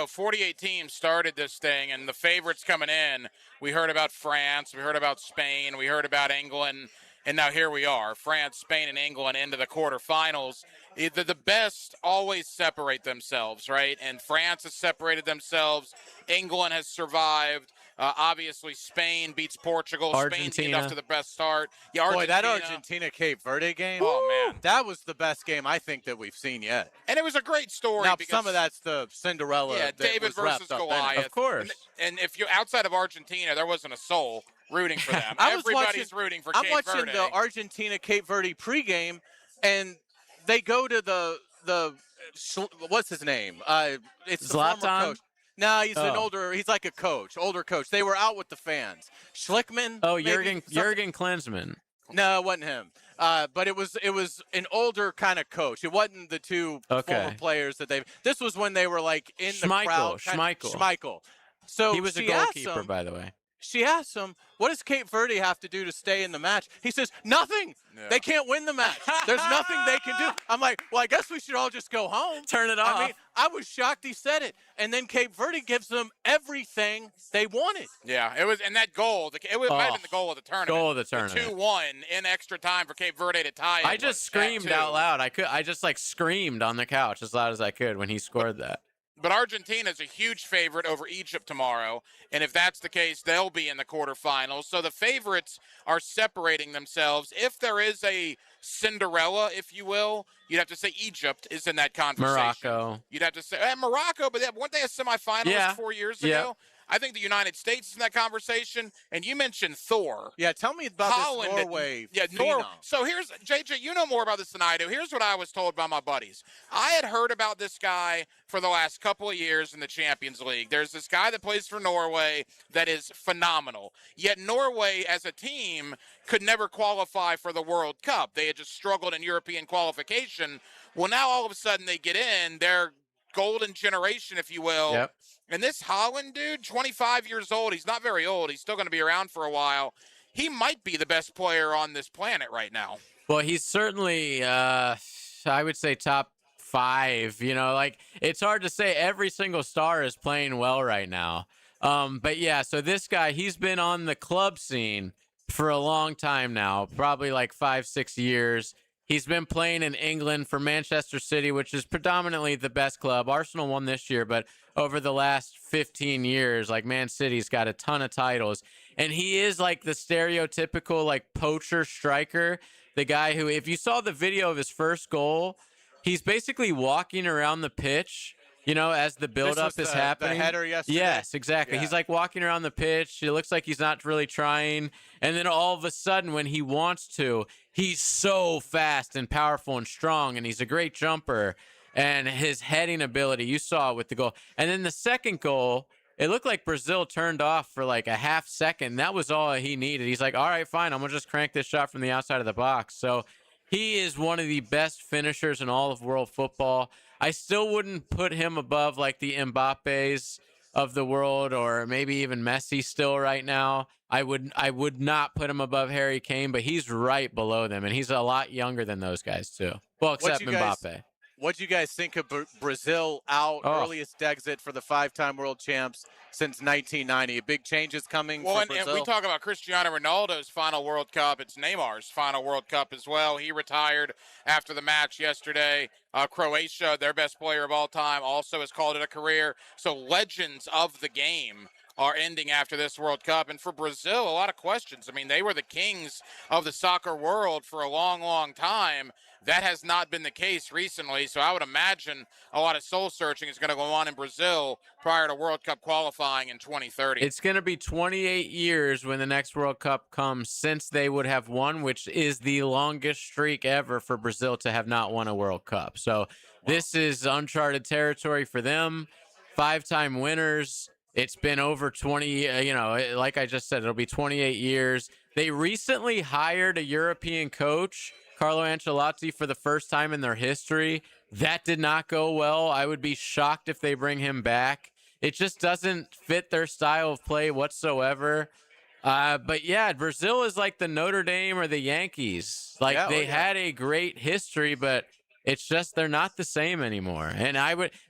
48 teams started this thing, and the favorites coming in, we heard about France, we heard about Spain, we heard about England, and now here we are, France, Spain, and England into the quarterfinals. The best always separate themselves, right? And France has separated themselves. England has survived. Obviously, Spain beats Portugal. Argentina. Spain's off to the best start. Yeah, Argentina. Boy, that Argentina-Cape Verde game, oh, man. That was the best game I think that we've seen yet. And it was a great story. Now, because, some of that's the Cinderella. Yeah, David versus Goliath. Of course. And if you're outside of Argentina, there wasn't a soul rooting for them. Everybody's rooting for Cape Verde. I'm watching the Argentina-Cape Verde pregame, and they go to the what's his name? It's the Zlatan? former coach. No, he's he's like a older coach. They were out with the fans. Schlickman? Oh, Jurgen Klinsmann. No, it wasn't him. But it was an older kind of coach. It wasn't the two former players that this was when they were like in the crowd. Schmeichel. So he was a goalkeeper, by the way. She asked him, what does Cape Verde have to do to stay in the match? He says, nothing. Yeah. They can't win the match. There's nothing they can do. I'm like, well, I guess we should all just go home. Turn it off. I mean, I was shocked he said it. And then Cape Verde gives them everything they wanted. Yeah, it was, and that goal, it might have been the goal of the tournament. Goal of the tournament. 2-1 in extra time for Cape Verde to tie it. I just screamed out loud. I just like screamed on the couch as loud as I could when he scored that. But Argentina is a huge favorite over Egypt tomorrow, and if that's the case, they'll be in the quarterfinals. So the favorites are separating themselves. If there is a Cinderella, if you will, you'd have to say Egypt is in that conversation. Morocco. You'd have to say Morocco, but weren't they a semifinalist 4 years ago? I think the United States is in that conversation. And you mentioned Thor. Yeah, tell me about Holland, this Norway. So here's, JJ, you know more about this than I do. Here's what I was told by my buddies. I had heard about this guy for the last couple of years in the Champions League. There's this guy that plays for Norway that is phenomenal. Yet Norway as a team could never qualify for the World Cup. They had just struggled in European qualification. Well, now all of a sudden they get in. They're golden generation, if you will. Yep. And this Holland dude, 25 years old, he's not very old. He's still going to be around for a while. He might be the best player on this planet right now. Well, he's certainly, I would say, top 5. Like it's hard to say every single star is playing well right now. But yeah, so this guy, he's been on the club scene for a long time now, probably like 5-6 years. He's been playing in England for Manchester City, which is predominantly the best club. Arsenal won this year, but over the last 15 years, like Man City's got a ton of titles. And he is like the stereotypical like poacher striker, the guy who, if you saw the video of his first goal, he's basically walking around the pitch, as the buildup is happening. The header yesterday? Yes, exactly. Yeah. He's like walking around the pitch. It looks like he's not really trying. And then all of a sudden, when he wants to, he's so fast and powerful and strong, and he's a great jumper. And his heading ability, you saw it with the goal. And then the second goal, it looked like Brazil turned off for like a half second. That was all he needed. He's like, all right, fine. I'm going to just crank this shot from the outside of the box. So he is one of the best finishers in all of world football. I still wouldn't put him above like the Mbappes of the world, or maybe even Messi still right now. I would not put him above Harry Kane, but he's right below them, and he's a lot younger than those guys too. Well, except Mbappe. What do you guys think of Brazil out? Oh. Earliest exit for the 5-time world champs since 1990. Big changes coming Well, for and Brazil. we talk about Cristiano Ronaldo's final World Cup. It's Neymar's final World Cup as well. He retired after the match yesterday. Croatia, their best player of all time, also has called it a career. So legends of the game are ending after this World Cup. And for Brazil, a lot of questions. I mean, they were the kings of the soccer world for a long, long time. That has not been the case recently, so I would imagine a lot of soul searching is going to go on in Brazil prior to World Cup qualifying in 2030. It's going to be 28 years when the next World Cup comes since they would have won, which is the longest streak ever for Brazil to have not won a World Cup. So this is uncharted territory for them. 5-time winners. It's been over 20, like I just said, it'll be 28 years. They recently hired a European coach, Carlo Ancelotti, for the first time in their history. That did not go well. I would be shocked if they bring him back. It just doesn't fit their style of play whatsoever. But yeah, Brazil is like the Notre Dame or the Yankees. Like they had a great history, but it's just they're not the same anymore. And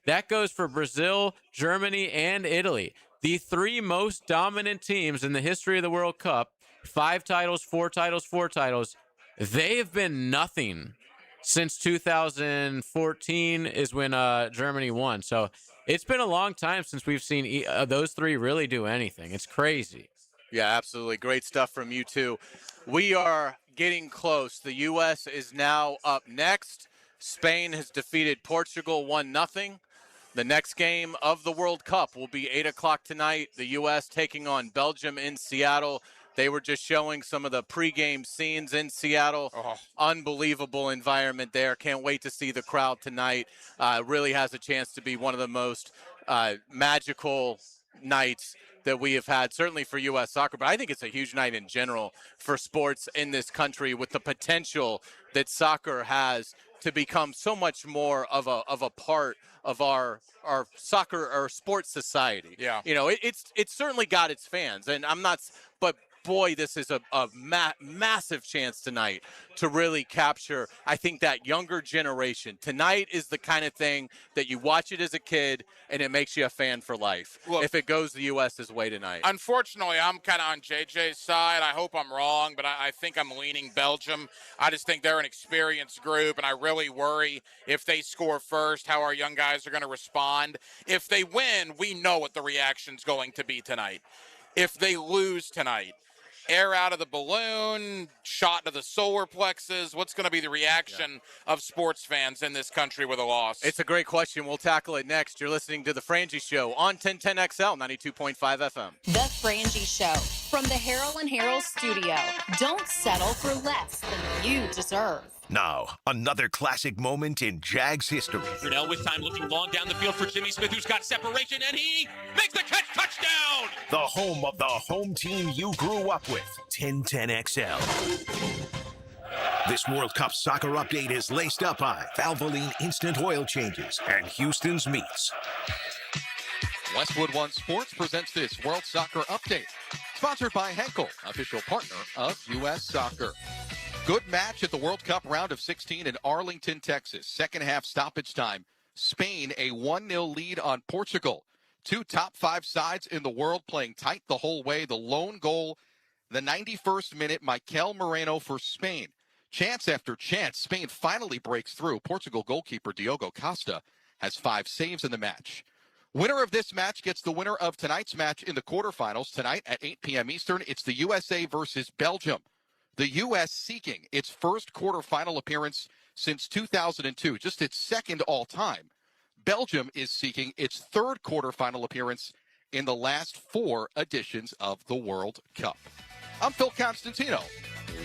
that goes for Brazil, Germany, and Italy. The 3 most dominant teams in the history of the World Cup, 5 titles, 4 titles, 4 titles. They have been nothing since 2014 is when Germany won. So it's been a long time since we've seen those 3 really do anything. It's crazy. Yeah, absolutely. Great stuff from you two. We are getting close. The U.S. is now up next. Spain has defeated Portugal 1-0. The next game of the World Cup will be 8 o'clock tonight. The U.S. taking on Belgium in Seattle. They were just showing some of the pregame scenes in Seattle. Unbelievable environment there. Can't wait to see the crowd tonight. Really has a chance to be one of the most magical nights that we have had, certainly for U.S. soccer. But I think it's a huge night in general for sports in this country, with the potential that soccer has to become so much more of a part of our soccer or sports society. Yeah. It's certainly got its fans, and but boy, this is a massive chance tonight to really capture, I think, that younger generation. Tonight is the kind of thing that you watch it as a kid and it makes you a fan for life. Look, if it goes the U.S.'s way tonight. Unfortunately, I'm kind of on JJ's side. I hope I'm wrong, but I think I'm leaning Belgium. I just think they're an experienced group, and I really worry if they score first, how our young guys are going to respond. If they win, we know what the reaction's going to be tonight. If they lose tonight, air out of the balloon, shot to the solar plexus, what's going to be the reaction of sports fans in this country with a loss? It's a great question. We'll tackle it next. You're listening to The Frangie Show on 1010XL, 92.5 FM. The Frangie Show from the Harrell and Harrell studio. Don't settle for less than you deserve. Now, another classic moment in Jags history. Trudell with time looking long down the field for Jimmy Smith, who's got separation, and he makes the catch. Touchdown! The home of the home team you grew up with, 1010XL. This World Cup soccer update is laced up by Valvoline Instant Oil Changes and Houston's Meats. Westwood One Sports presents this World Soccer Update, sponsored by Henkel, official partner of U.S. Soccer. Good match at the World Cup round of 16 in Arlington, Texas. Second half stoppage time. Spain a 1-0 lead on Portugal. 2 top 5 sides in the world playing tight the whole way. The lone goal, the 91st minute, Mikel Moreno for Spain. Chance after chance, Spain finally breaks through. Portugal goalkeeper Diogo Costa has 5 saves in the match. Winner of this match gets the winner of tonight's match in the quarterfinals. Tonight at 8 p.m. Eastern, it's the USA versus Belgium. The U.S. seeking its first quarterfinal appearance since 2002, just its second all-time. Belgium is seeking its third quarterfinal appearance in the last 4 editions of the World Cup. I'm Phil Constantino,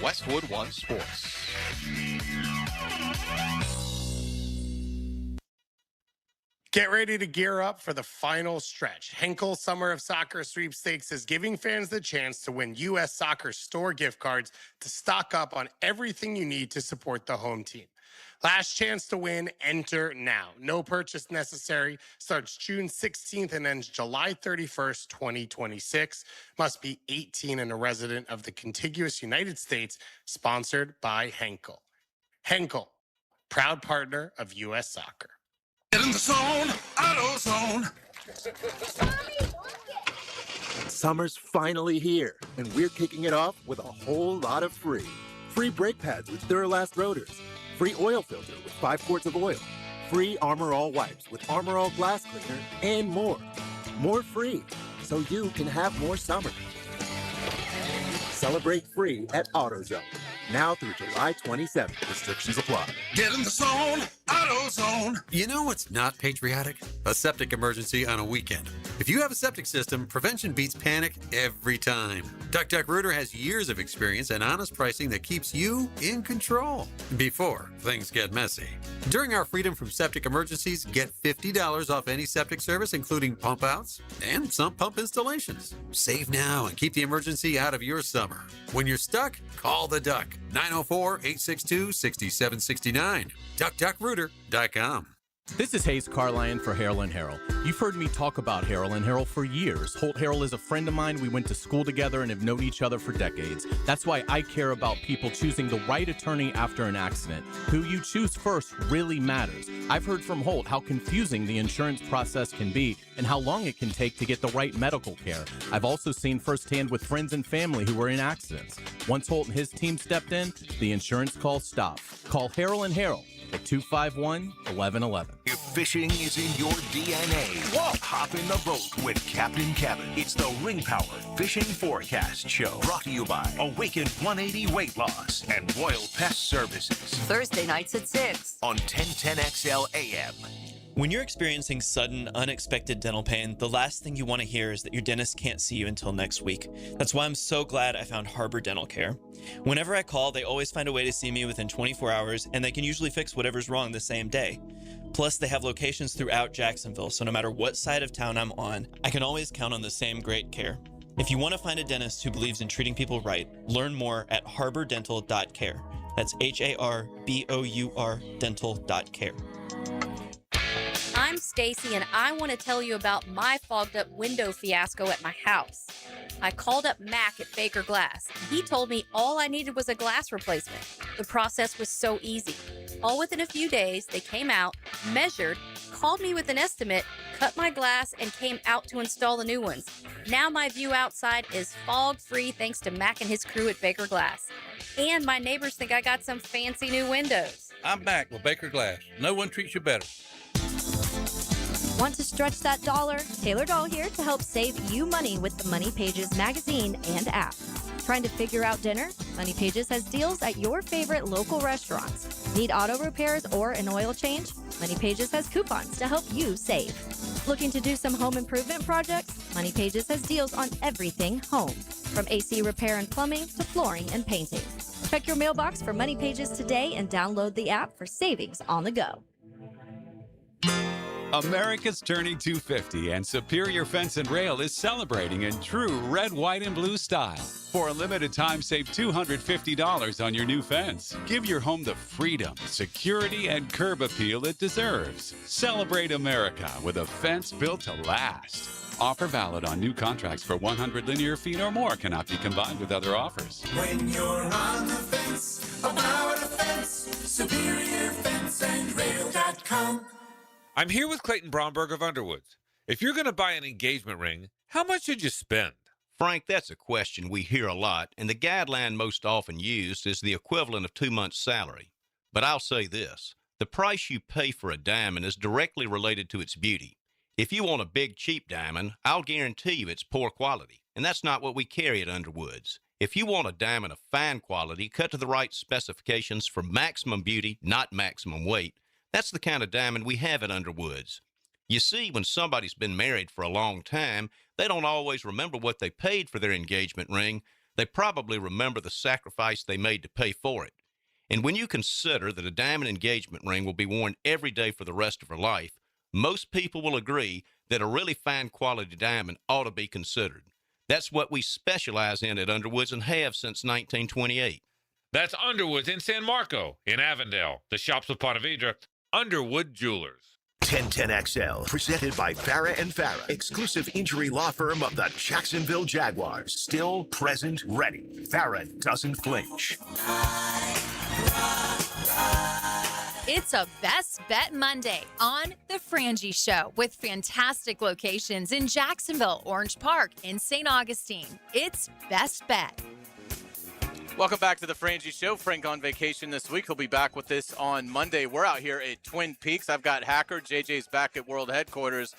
Westwood One Sports. Get ready to gear up for the final stretch. Henkel Summer of Soccer Sweepstakes is giving fans the chance to win U.S. Soccer store gift cards to stock up on everything you need to support the home team. Last chance to win, enter now. No purchase necessary. Starts June 16th and ends July 31st, 2026. Must be 18 and a resident of the contiguous United States. Sponsored by Henkel. Henkel, proud partner of U.S. Soccer. Get in the zone, AutoZone. Summer's finally here, and we're kicking it off with a whole lot of free. Free brake pads with Duralast rotors. Free oil filter with 5 quarts of oil. Free Armor All wipes with Armor All glass cleaner, and more. More free, so you can have more summer. Celebrate free at AutoZone. Now through July 27th. Restrictions apply. Get in the zone, AutoZone. You know what's not patriotic? A septic emergency on a weekend. If you have a septic system, prevention beats panic every time. Duck Rooter has years of experience and honest pricing that keeps you in control before things get messy. During our Freedom from Septic Emergencies, get $50 off any septic service, including pump outs and some pump installations. Save now and keep the emergency out of your summer. When you're stuck, call the Duck. 904-862-6769. DuckDuckRooter.com. This is Hayes Carline for Harrell & Harrell. You've heard me talk about Harrell & Harrell for years. Holt Harrell is a friend of mine. We went to school together and have known each other for decades. That's why I care about people choosing the right attorney after an accident. Who you choose first really matters. I've heard from Holt how confusing the insurance process can be and how long it can take to get the right medical care. I've also seen firsthand with friends and family who were in accidents. Once Holt and his team stepped in, the insurance call stopped. Call Harrell & Harrell at 251-1111. If fishing is in your DNA, hop in the boat with Captain Kevin. It's the Ring Power Fishing Forecast Show. Brought to you by Awaken 180 Weight Loss and Royal Pest Services. Thursday nights at 6 on 1010XL AM. When you're experiencing sudden, unexpected dental pain, the last thing you want to hear is that your dentist can't see you until next week. That's why I'm so glad I found Harbor Dental Care. Whenever I call, they always find a way to see me within 24 hours, and they can usually fix whatever's wrong the same day. Plus, they have locations throughout Jacksonville, so no matter what side of town I'm on, I can always count on the same great care. If you want to find a dentist who believes in treating people right, learn more at harbordental.care. That's HARBOUR dental.care. I'm Stacy, and I want to tell you about my fogged up window fiasco at my house. I called up Mac at Baker Glass, and he told me all I needed was a glass replacement. The process was so easy. All within a few days, they came out, measured, called me with an estimate, cut my glass, and came out to install the new ones. Now my view outside is fog-free thanks to Mac and his crew at Baker Glass. And my neighbors think I got some fancy new windows. I'm Mac with Baker Glass. No one treats you better. Want to stretch that dollar? Taylor Doll here to help save you money with the Money Pages magazine and app. Trying to figure out dinner? Money Pages has deals at your favorite local restaurants. Need auto repairs or an oil change? Money Pages has coupons to help you save. Looking to do some home improvement projects? Money Pages has deals on everything home, from AC repair and plumbing to flooring and painting. Check your mailbox for Money Pages today and download the app for savings on the go. America's turning 250, and Superior Fence and Rail is celebrating in true red, white, and blue style. For a limited time, save $250 on your new fence. Give your home the freedom, security, and curb appeal it deserves. Celebrate America with a fence built to last. Offer valid on new contracts for 100 linear feet or more. Cannot be combined with other offers. When you're on the fence, about a fence, SuperiorFenceandRail.com. I'm here with Clayton Bromberg of Underwoods. If you're going to buy an engagement ring, how much should you spend? Frank, that's a question we hear a lot, and the guideline most often used is the equivalent of 2 months' salary. But I'll say this, the price you pay for a diamond is directly related to its beauty. If you want a big, cheap diamond, I'll guarantee you it's poor quality, and that's not what we carry at Underwoods. If you want a diamond of fine quality, cut to the right specifications for maximum beauty, not maximum weight, that's the kind of diamond we have at Underwoods. You see, when somebody's been married for a long time, they don't always remember what they paid for their engagement ring. They probably remember the sacrifice they made to pay for it. And when you consider that a diamond engagement ring will be worn every day for the rest of her life, most people will agree that a really fine quality diamond ought to be considered. That's what we specialize in at Underwoods and have since 1928. That's Underwoods in San Marco, in Avondale, the Shops of Ponte Vedra, Underwood Jewelers. 1010XL, presented by Farah and Farah, exclusive injury law firm of the Jacksonville Jaguars. Still, present, ready. Farah doesn't flinch. It's a Best Bet Monday on The Frangie Show with fantastic locations in Jacksonville, Orange Park, and St. Augustine. It's Best Bet. Welcome back to The Frangie Show. Frank on vacation this week. He'll be back with us on Monday. We're out here at Twin Peaks. I've got Hacker. JJ's back at World Headquarters.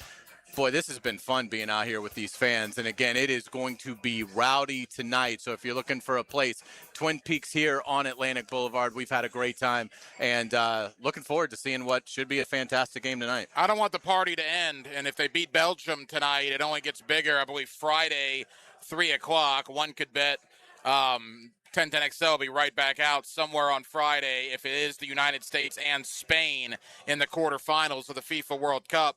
Boy, this has been fun being out here with these fans. And again, it is going to be rowdy tonight. So if you're looking for a place, Twin Peaks here on Atlantic Boulevard. We've had a great time and looking forward to seeing what should be a fantastic game tonight. I don't want the party to end. And if they beat Belgium tonight, it only gets bigger. I believe Friday, 3 o'clock. One could bet 1010XL will be right back out somewhere on Friday if it is the United States and Spain in the quarterfinals of the FIFA World Cup.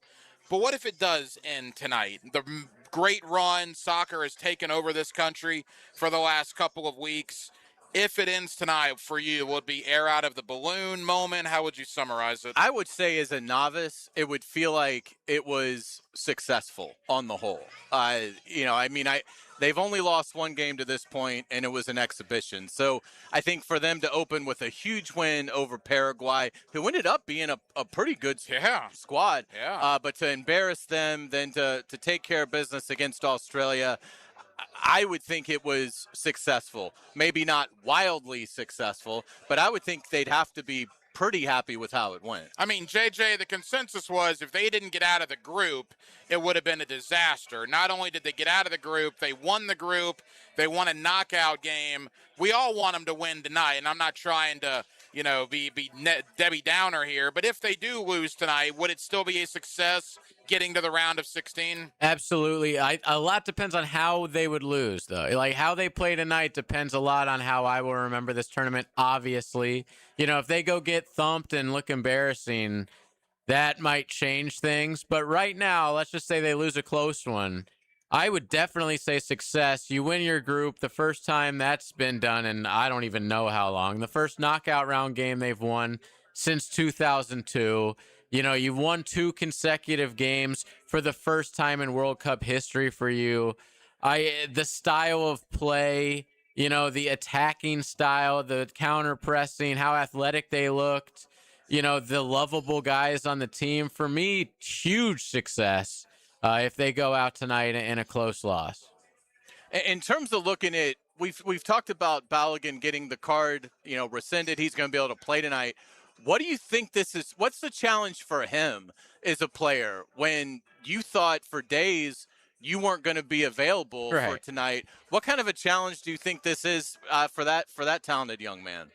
But what if it does end tonight? The great run soccer has taken over this country for the last couple of weeks. If it ends tonight for you, will it be air out of the balloon moment? How would you summarize it? I would say as a novice, it would feel like it was successful on the whole. They've only lost one game to this point, and it was an exhibition. So I think for them to open with a huge win over Paraguay, who ended up being a pretty good squad, but to embarrass them, then to take care of business against Australia, I would think it was successful. Maybe not wildly successful, but I would think they'd have to be pretty happy with how it went. I mean, JJ, the consensus was if they didn't get out of the group, it would have been a disaster. Not only did they get out of the group, they won the group. They won a knockout game. We all want them to win tonight, and I'm not trying to, be Debbie Downer here, but if they do lose tonight, would it still be a success getting to the round of 16? Absolutely. A lot depends on how they would lose, though. Like, how they play tonight depends a lot on how I will remember this tournament, obviously. If they go get thumped and look embarrassing, that might change things. But right now, let's just say they lose a close one. I would definitely say success. You win your group the first time that's been done, and I don't even know how long. The first knockout round game they've won since 2002. You've won 2 consecutive games for the first time in World Cup history for you. The style of play, the attacking style, the counter pressing, how athletic they looked, the lovable guys on the team. For me, huge success if they go out tonight in a close loss. In terms of looking at, we've talked about Balogun getting the card, rescinded. He's going to be able to play tonight. What do you think this is? What's the challenge for him as a player when you thought for days you weren't going to be available for tonight? What kind of a challenge do you think this is for that talented young man?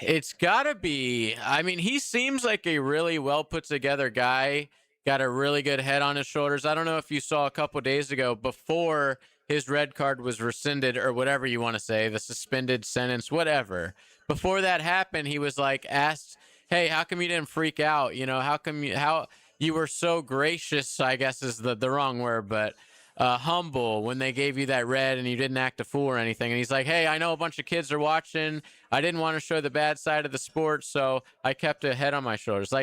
It's got to be. I mean, he seems like a really well put together guy. Got a really good head on his shoulders. I don't know if you saw a couple days ago before his red card was rescinded or whatever you want to say, the suspended sentence, whatever. Before that happened, he was asked, hey, how come you didn't freak out? How you were so gracious, I guess is the wrong word, but humble when they gave you that red and you didn't act a fool or anything. And he's like, hey, I know a bunch of kids are watching. I didn't want to show the bad side of the sport, so I kept a head on my shoulders.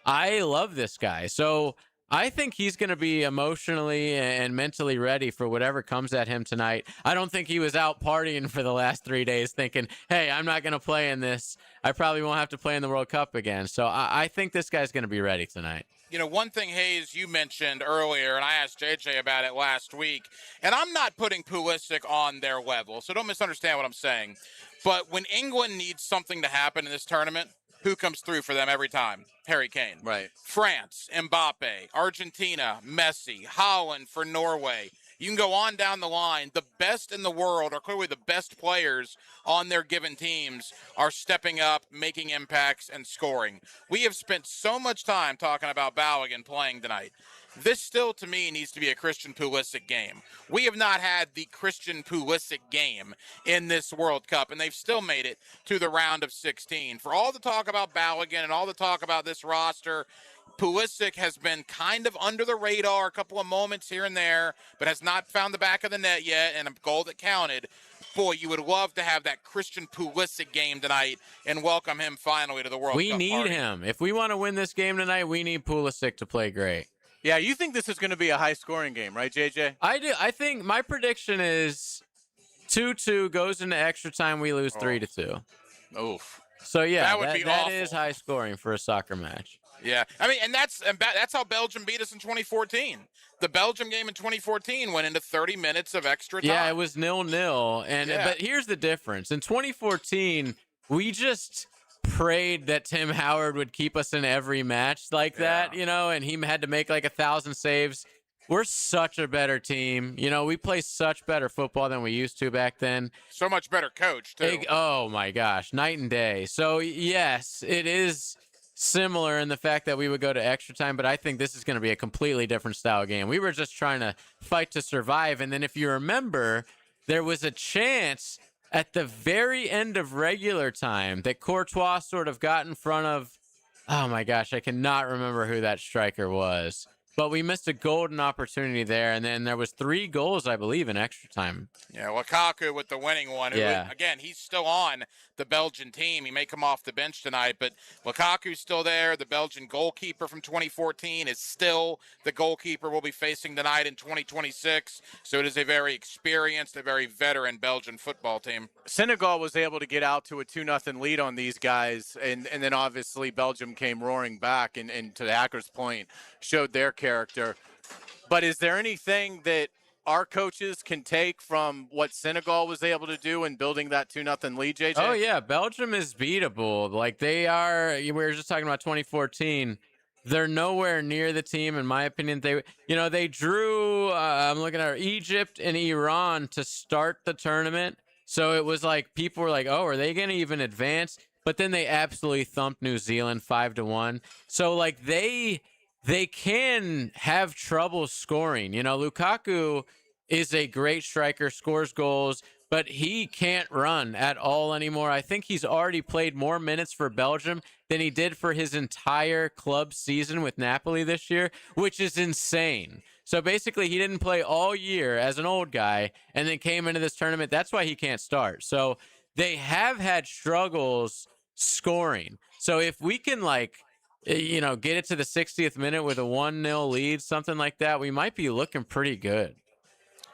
I love this guy. So I think he's going to be emotionally and mentally ready for whatever comes at him tonight. I don't think he was out partying for the last 3 days thinking, hey, I'm not going to play in this. I probably won't have to play in the World Cup again. So I think this guy's going to be ready tonight. One thing, Hayes, you mentioned earlier, and I asked JJ about it last week, and I'm not putting Pulisic on their level, so don't misunderstand what I'm saying. But when England needs something to happen in this tournament, who comes through for them every time? Harry Kane. Right. France, Mbappe. Argentina, Messi. Holland for Norway. You can go on down the line. The best in the world, or clearly the best players on their given teams, are stepping up, making impacts, and scoring. We have spent so much time talking about Balogun playing tonight. This still, to me, needs to be a Christian Pulisic game. We have not had the Christian Pulisic game in this World Cup, and they've still made it to the round of 16. For all the talk about Balogun and all the talk about this roster, Pulisic has been kind of under the radar, a couple of moments here and there, but has not found the back of the net yet, and a goal that counted. Boy, you would love to have that Christian Pulisic game tonight and welcome him finally to the World Cup. We need him. If we want to win this game tonight, we need Pulisic to play great. Yeah, you think this is going to be a high-scoring game, right, JJ? I do. I think my prediction is 2-2 goes into extra time. We lose 3-2. Oof. So yeah, That would be that awful. is high scoring for a soccer match. Yeah, I mean, and that's how Belgium beat us in 2014. The Belgium game in 2014 went into 30 minutes of extra time. Yeah, it was 0-0, and Yeah. but here's the difference. In 2014, we just prayed that Tim Howard would keep us in every match like that, and he had to make like 1,000 saves. We're such a better team. We play such better football than we used to back then. So much better coach, too. Oh, my gosh. Night and day. So, yes, it is similar in the fact that we would go to extra time, but I think this is going to be a completely different style game. We were just trying to fight to survive. And then if you remember, there was a chance at the very end of regular time that Courtois sort of got in front of, oh, my gosh, I cannot remember who that striker was. But we missed a golden opportunity there, and then there was 3 goals, I believe, in extra time. Yeah, Lukaku with the winning one. Yeah. Again, he's still on the Belgian team. He may come off the bench tonight, but Lukaku's still there. The Belgian goalkeeper from 2014 is still the goalkeeper we'll be facing tonight in 2026. So it is a very experienced, a very veteran Belgian football team. Senegal was able to get out to a 2-0 lead on these guys, and then obviously Belgium came roaring back, and to the Hackers' point, showed their character. But is there anything that our coaches can take from what Senegal was able to do in building that 2-0 lead, JJ? Oh, yeah. Belgium is beatable. Like, they are, we were just talking about 2014. They're nowhere near the team, in my opinion. They drew, I'm looking at Egypt and Iran to start the tournament. So it was like, people were like, oh, are they going to even advance? But then they absolutely thumped New Zealand 5-1. So, like, they can have trouble scoring. Lukaku is a great striker, scores goals, but he can't run at all anymore. I think he's already played more minutes for Belgium than he did for his entire club season with Napoli this year, which is insane. So basically, he didn't play all year as an old guy and then came into this tournament. That's why he can't start. So they have had struggles scoring. So if we can, get it to the 60th minute with a 1-0 lead, something like that, we might be looking pretty good.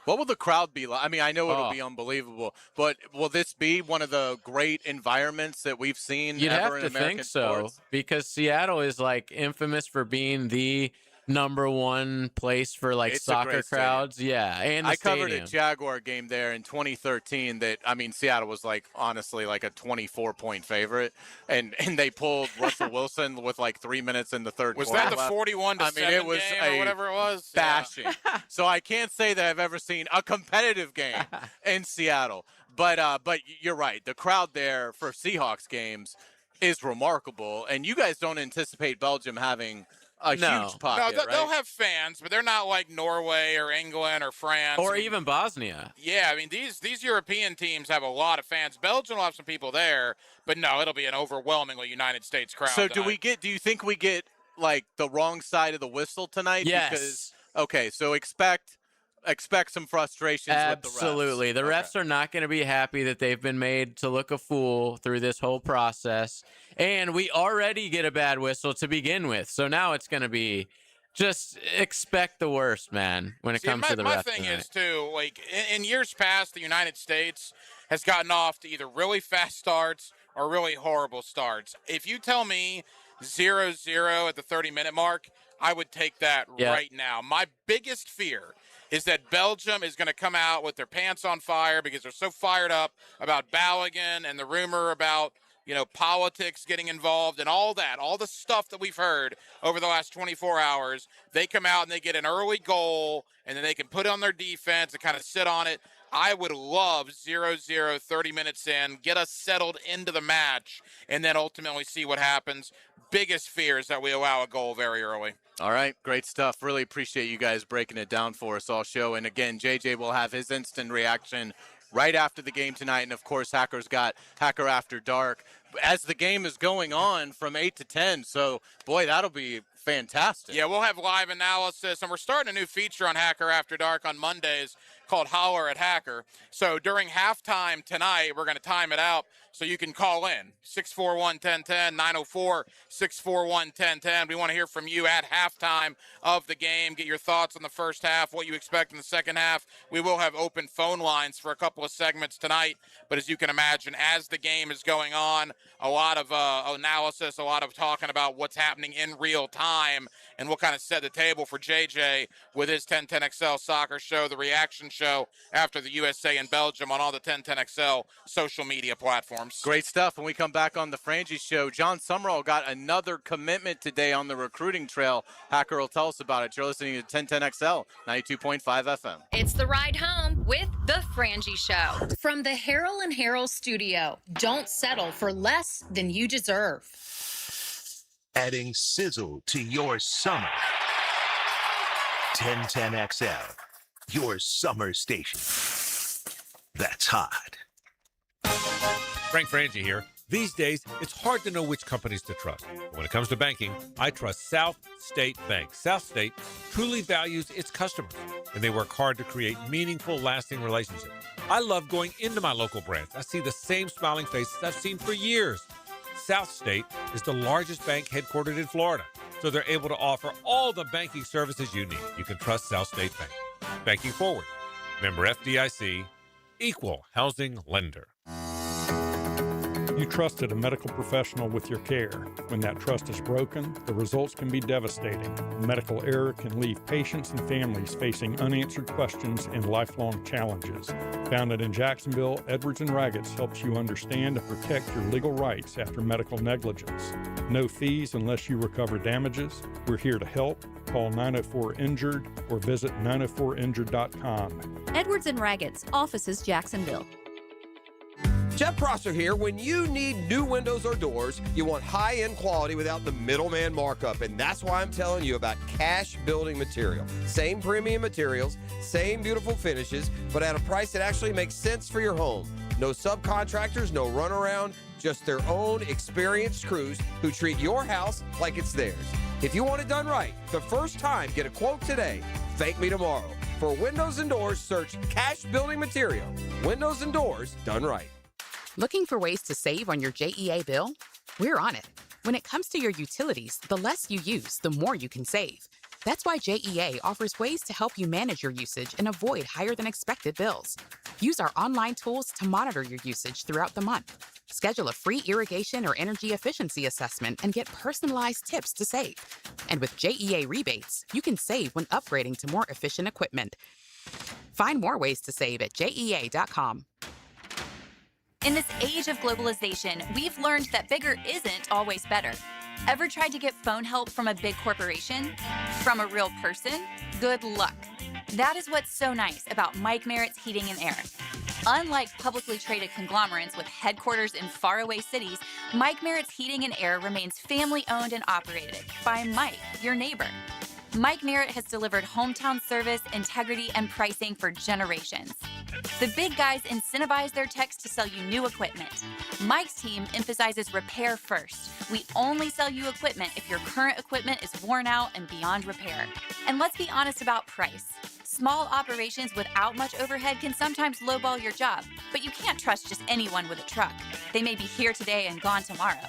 What will the crowd be like? I mean, I know it'll be unbelievable, but will this be one of the great environments that we've seen You'd ever have in to American think so, sports? because Seattle is infamous for being the #1 place for It's a soccer great stadium. crowds. Yeah, and the I covered stadium. a Jaguar game there in 2013 that, I mean, Seattle was honestly a 24-point favorite, and they pulled Russell Wilson with 3 minutes in the third Was quarter. that the 41-7 it was game or whatever it was? bashing. So I can't say that I've ever seen a competitive game in Seattle. But you're right. The crowd there for Seahawks games is remarkable, and you guys don't anticipate Belgium having a huge pocket, No, right? they'll have fans, but they're not like Norway or England or France. Or even Bosnia. Yeah, I mean, these European teams have a lot of fans. Belgium will have some people there, but no, it'll be an overwhelmingly United States crowd. So tonight. do you think we get the wrong side of the whistle tonight? Yes. Because, okay, so expect some frustrations with the refs. Absolutely. The refs are not going to be happy that they've been made to look a fool through this whole process. And we already get a bad whistle to begin with. So now it's going to be just expect the worst, man, when it comes to the refs. My thing is, too, in years past, the United States has gotten off to either really fast starts or really horrible starts. If you tell me 0-0 at the 30-minute mark, I would take that right now. My biggest fear is that Belgium is going to come out with their pants on fire because they're so fired up about Balogun and the rumor about, politics getting involved and all that, all the stuff that we've heard over the last 24 hours. They come out and they get an early goal, and then they can put on their defense and kind of sit on it. I would love 0-0, 30 minutes in, get us settled into the match, and then ultimately see what happens. Biggest fear is that we allow a goal very early. All right, great stuff. Really appreciate you guys breaking it down for us all show. And again, JJ will have his instant reaction right after the game tonight. And of course, Hacker's got Hacker After Dark as the game is going on from 8 to 10. So, boy, that'll be fantastic. Yeah, we'll have live analysis, and we're starting a new feature on Hacker After Dark on Mondays called Holler at Hacker. So during halftime tonight, we're going to time it out so you can call in. 641-1010, 904-641-1010. We want to hear from you at halftime of the game. Get your thoughts on the first half, what you expect in the second half. We will have open phone lines for a couple of segments tonight. But as you can imagine, as the game is going on, a lot of analysis, a lot of talking about what's happening in real time and what kind of set the table for JJ with his 1010XL soccer show, the reaction show after the USA and Belgium on all the 1010XL social media platforms. Great stuff. When we come back on the Frangie Show, John Summerall got another commitment today on the recruiting trail. Hacker will tell us about it. You're listening to 1010XL, 92.5 FM. It's the ride home with the Frangie Show. From the Harrell and Harrell studio, don't settle for less than you deserve. Adding sizzle to your summer. 1010XL, your summer station. That's hot. Frank Frangie here. These days, it's hard to know which companies to trust. But when it comes to banking, I trust South State Bank. South State truly values its customers, and they work hard to create meaningful, lasting relationships. I love going into my local branch. I see the same smiling faces I've seen for years. South State is the largest bank headquartered in Florida, so they're able to offer all the banking services you need. You can trust South State Bank. Banking forward. Member FDIC, equal housing lender. You trusted a medical professional with your care. When that trust is broken, the results can be devastating. Medical error can leave patients and families facing unanswered questions and lifelong challenges. Founded in Jacksonville, Edwards & Raggets helps you understand and protect your legal rights after medical negligence. No fees unless you recover damages. We're here to help. Call 904-INJURED or visit 904injured.com. Edwards & Raggets, offices Jacksonville. Jeff Prosser here. When you need new windows or doors, you want high-end quality without the middleman markup, and that's why I'm telling you about Cash Building Material. Same premium materials, same beautiful finishes, but at a price that actually makes sense for your home. No subcontractors, no runaround, just their own experienced crews who treat your house like it's theirs. If you want it done right, the first time, get a quote today. Thank me tomorrow. For windows and doors, search Cash Building Material. Windows and doors done right. Looking for ways to save on your JEA bill? We're on it. When it comes to your utilities, the less you use, the more you can save. That's why JEA offers ways to help you manage your usage and avoid higher than expected bills. Use our online tools to monitor your usage throughout the month. Schedule a free irrigation or energy efficiency assessment and get personalized tips to save. And with JEA rebates, you can save when upgrading to more efficient equipment. Find more ways to save at JEA.com. In this age of globalization, we've learned that bigger isn't always better. Ever tried to get phone help from a big corporation? From a real person? Good luck. That is what's so nice about Mike Merritt's Heating and Air. Unlike publicly traded conglomerates with headquarters in faraway cities, Mike Merritt's Heating and Air remains family-owned and operated by Mike, your neighbor. Mike Merritt has delivered hometown service, integrity, and pricing for generations. The big guys incentivize their techs to sell you new equipment. Mike's team emphasizes repair first. We only sell you equipment if your current equipment is worn out and beyond repair. And let's be honest about price. Small operations without much overhead can sometimes lowball your job, but you can't trust just anyone with a truck. They may be here today and gone tomorrow.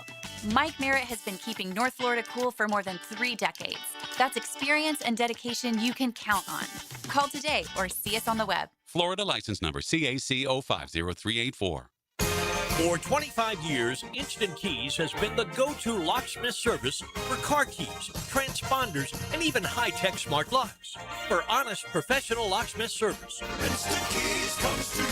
Mike Merritt has been keeping North Florida cool for more than 3 decades. That's experience and dedication you can count on. Call today or see us on the web. Florida license number CAC 050384. For 25 years, Instant Keys has been the go-to locksmith service for car keys, transponders, and even high-tech smart locks. For honest, professional locksmith service, Instant Keys comes to you.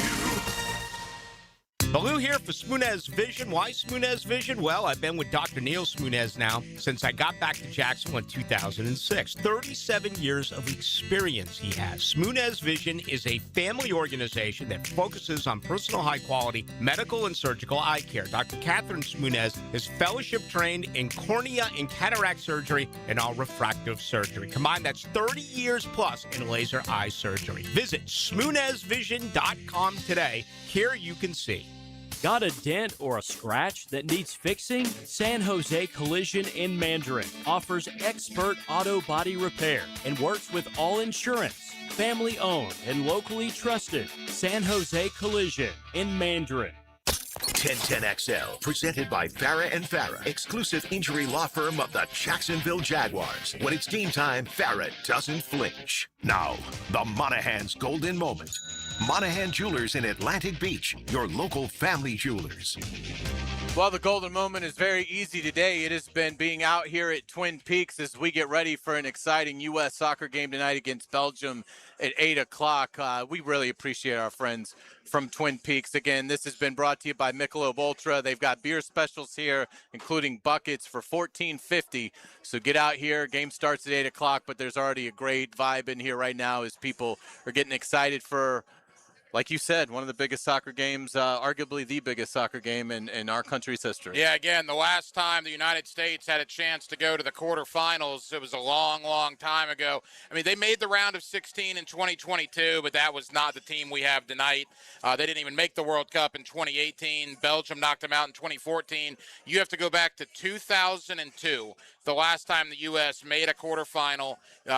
Baloo here for Smunez Vision. Why Smunez Vision? Well, I've been with Dr. Neil Smunez now since I got back to Jacksonville in 2006. 37 years of experience he has. Smunez Vision is a family organization that focuses on personal high-quality medical and surgical eye care. Dr. Catherine Smunez is fellowship trained in cornea and cataract surgery and all refractive surgery. Combined, that's 30 years plus in laser eye surgery. Visit SmunezVision.com today. Here you can see. Got a dent or a scratch that needs fixing? San Jose Collision in Mandarin offers expert auto body repair and works with all insurance. Family owned and locally trusted. San Jose Collision in Mandarin. 1010XL, presented by Farah and Farah, exclusive injury law firm of the Jacksonville Jaguars. When it's game time, Farah doesn't flinch. Now, the Monahan's golden moment. Monahan Jewelers in Atlantic Beach, your local family jewelers. Well, the golden moment is very easy today. It has been being out here at Twin Peaks as we get ready for an exciting U.S. soccer game tonight against Belgium at 8 o'clock. We really appreciate our friends from Twin Peaks. Again, this has been brought to you by Michelob Ultra. They've got beer specials here, including buckets for $14.50. So get out here. Game starts at 8 o'clock, but there's already a great vibe in here right now as people are getting excited for, like you said, one of the biggest soccer games, arguably the biggest soccer game in our country's history. Yeah, again, the last time the United States had a chance to go to the quarterfinals, it was a long, long time ago. I mean, they made the round of 16 in 2022, but that was not the team we have tonight. They didn't even make the World Cup in 2018. Belgium knocked them out in 2014. You have to go back to 2002, the last time the U.S. made a quarterfinal.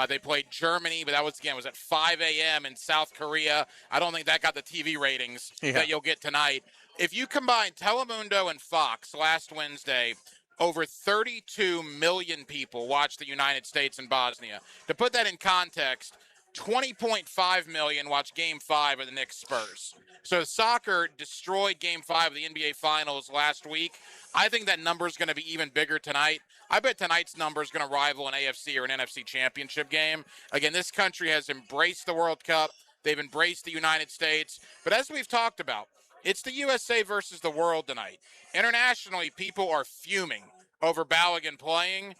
They played Germany, but that was at 5 a.m. in South Korea. I don't think that got the TV ratings that you'll get tonight. If you combine Telemundo and Fox last Wednesday, over 32 million people watched the United States and Bosnia. To put that in context, 20.5 million watched Game 5 of the Knicks Spurs. So soccer destroyed Game 5 of the NBA Finals last week. I think that number is going to be even bigger tonight. I bet tonight's number is going to rival an AFC or an NFC championship game. Again, this country has embraced the World Cup. They've embraced the United States. But as we've talked about, it's the USA versus the world tonight. Internationally, people are fuming over Balogun playing.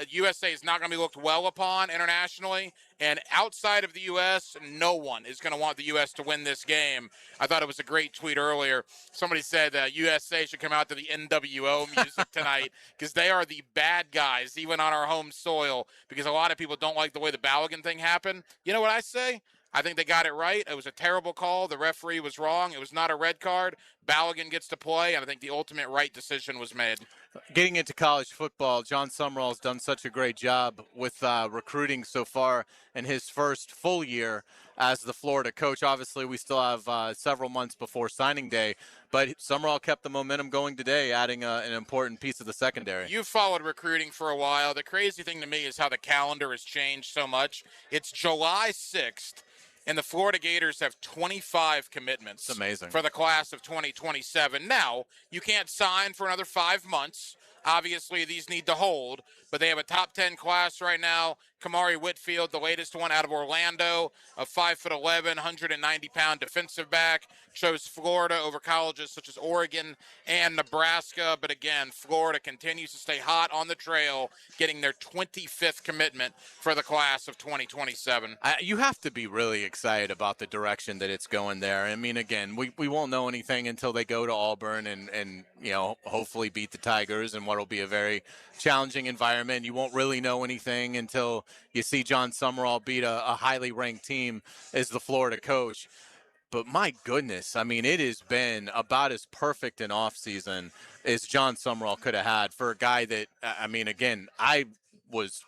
USA is not going to be looked well upon internationally. And outside of the U.S., no one is going to want the U.S. to win this game. I thought it was a great tweet earlier. Somebody said USA should come out to the NWO music tonight because they are the bad guys, even on our home soil, because a lot of people don't like the way the Balogun thing happened. You know what I say? I think they got it right. It was a terrible call. The referee was wrong. It was not a red card. Balogun gets to play, and I think the ultimate right decision was made. Getting into college football, John Sumrall has done such a great job with recruiting so far in his first full year as the Florida coach. Obviously, we still have several months before signing day, but Sumrall kept the momentum going today, adding an important piece of the secondary. You've followed recruiting for a while. The crazy thing to me is how the calendar has changed so much. It's July 6th. And the Florida Gators have 25 commitments. It's amazing. For the class of 2027. Now, you can't sign for another 5 months. Obviously, these need to hold, but they have a top 10 class right now. Kamari Whitfield, the latest one out of Orlando, a 5'11", 190-pound defensive back, chose Florida over colleges such as Oregon and Nebraska. But again, Florida continues to stay hot on the trail, getting their 25th commitment for the class of 2027. You have to be really excited about the direction that it's going there. I mean, again, we won't know anything until they go to Auburn and hopefully beat the Tigers in what will be a very challenging environment. You won't really know anything until you see John Sumrall beat a highly ranked team as the Florida coach. But my goodness, I mean, it has been about as perfect an offseason as John Sumrall could have had for a guy that, I mean, again, I was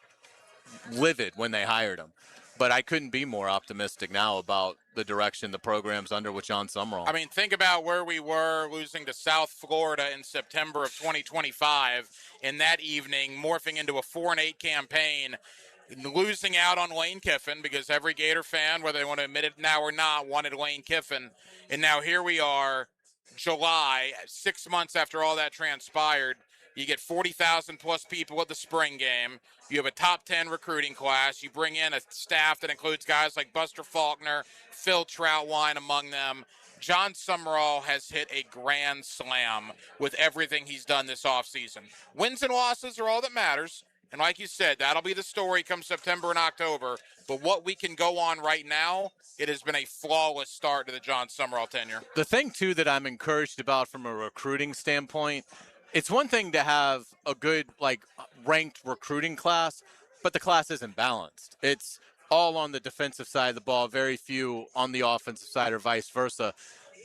livid when they hired him. But I couldn't be more optimistic now about the direction the program's under with John Sumrall. I mean, think about where we were losing to South Florida in September of 2025, and that evening morphing into a 4-8 campaign, losing out on Lane Kiffin because every Gator fan, whether they want to admit it now or not, wanted Lane Kiffin. And now here we are, July, 6 months after all that transpired. You get 40,000 plus people at the spring game. You have a top 10 recruiting class. You bring in a staff that includes guys like Buster Faulkner, Phil Troutwine among them. John Sumrall has hit a grand slam with everything he's done this offseason. Wins and losses are all that matters. And like you said, that'll be the story come September and October. But what we can go on right now, it has been a flawless start to the John Sumrall tenure. The thing, too, that I'm encouraged about from a recruiting standpoint, it's one thing to have a good, ranked recruiting class, but the class isn't balanced. It's all on the defensive side of the ball, very few on the offensive side or vice versa.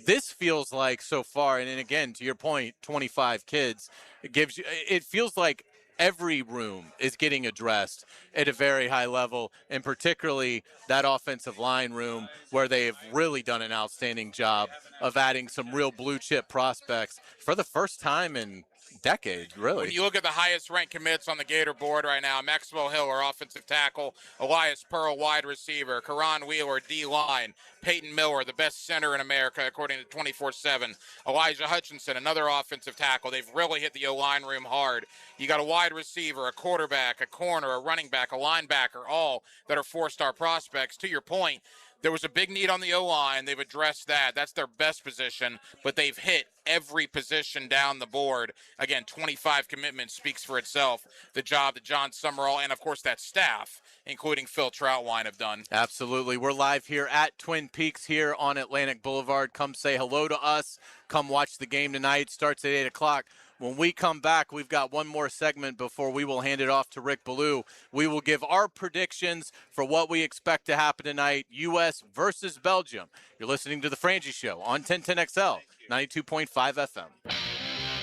This feels like so far, and then again, to your point, 25 kids, it feels like every room is getting addressed at a very high level, and particularly that offensive line room where they've really done an outstanding job of adding some real blue chip prospects for the first time in decades, really. When you look at the highest ranked commits on the Gator board right now, Maxwell Hill, our offensive tackle, Elias Pearl, wide receiver, Karan Wheeler, D-line, Peyton Miller, the best center in America, according to 24/7, Elijah Hutchinson, another offensive tackle. They've really hit the O-line room hard. You got a wide receiver, a quarterback, a corner, a running back, a linebacker, all that are four-star prospects. To your point, there was a big need on the O-line. They've addressed that. That's their best position, but they've hit every position down the board. Again, 25 commitments speaks for itself. The job that John Summerall and, of course, that staff, including Phil Troutwine, have done. Absolutely. We're live here at Twin Peaks here on Atlantic Boulevard. Come say hello to us. Come watch the game tonight. Starts at 8 o'clock. When we come back, we've got one more segment before we will hand it off to Rick Ballou. We will give our predictions for what we expect to happen tonight, U.S. versus Belgium. You're listening to The Frangie Show on 1010XL, 92.5 FM.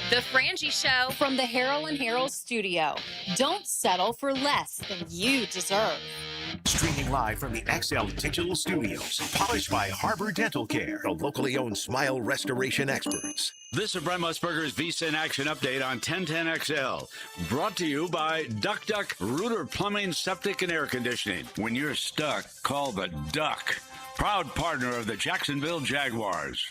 The Frangie Show from the Harrell and Harrell studio. Don't settle for less than you deserve. Streaming live from the XL Digital Studios. Polished by Harbor Dental Care, the locally owned smile restoration experts. This is Brent Musburger's Visa in Action update on 1010XL. Brought to you by Duck Duck Rooter Plumbing, Septic, and Air Conditioning. When you're stuck, call the Duck. Proud partner of the Jacksonville Jaguars.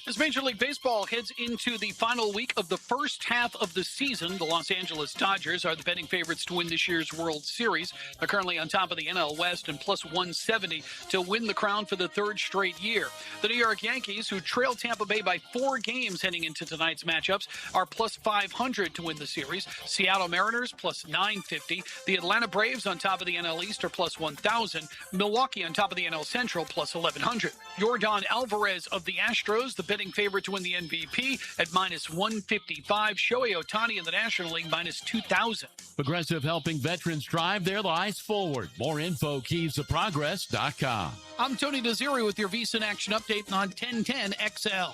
As Major League Baseball heads into the final week of the first half of the season, the Los Angeles Dodgers are the betting favorites to win this year's World Series. They're currently on top of the NL West and plus 170 to win the crown for the third straight year. The New York Yankees, who trail Tampa Bay by 4 games heading into tonight's matchups, are plus 500 to win the series. Seattle Mariners plus 950. The Atlanta Braves on top of the NL East are plus 1,000. Milwaukee on top of the NL Central plus 1,100. Yordan Alvarez of the Astros, the betting favorite to win the MVP at minus 155. Shohei Ohtani in the National League minus 2,000. Progressive helping veterans drive their lives forward. More info, keysofprogress.com. I'm Tony Desiri with your Visa in Action update on 1010XL.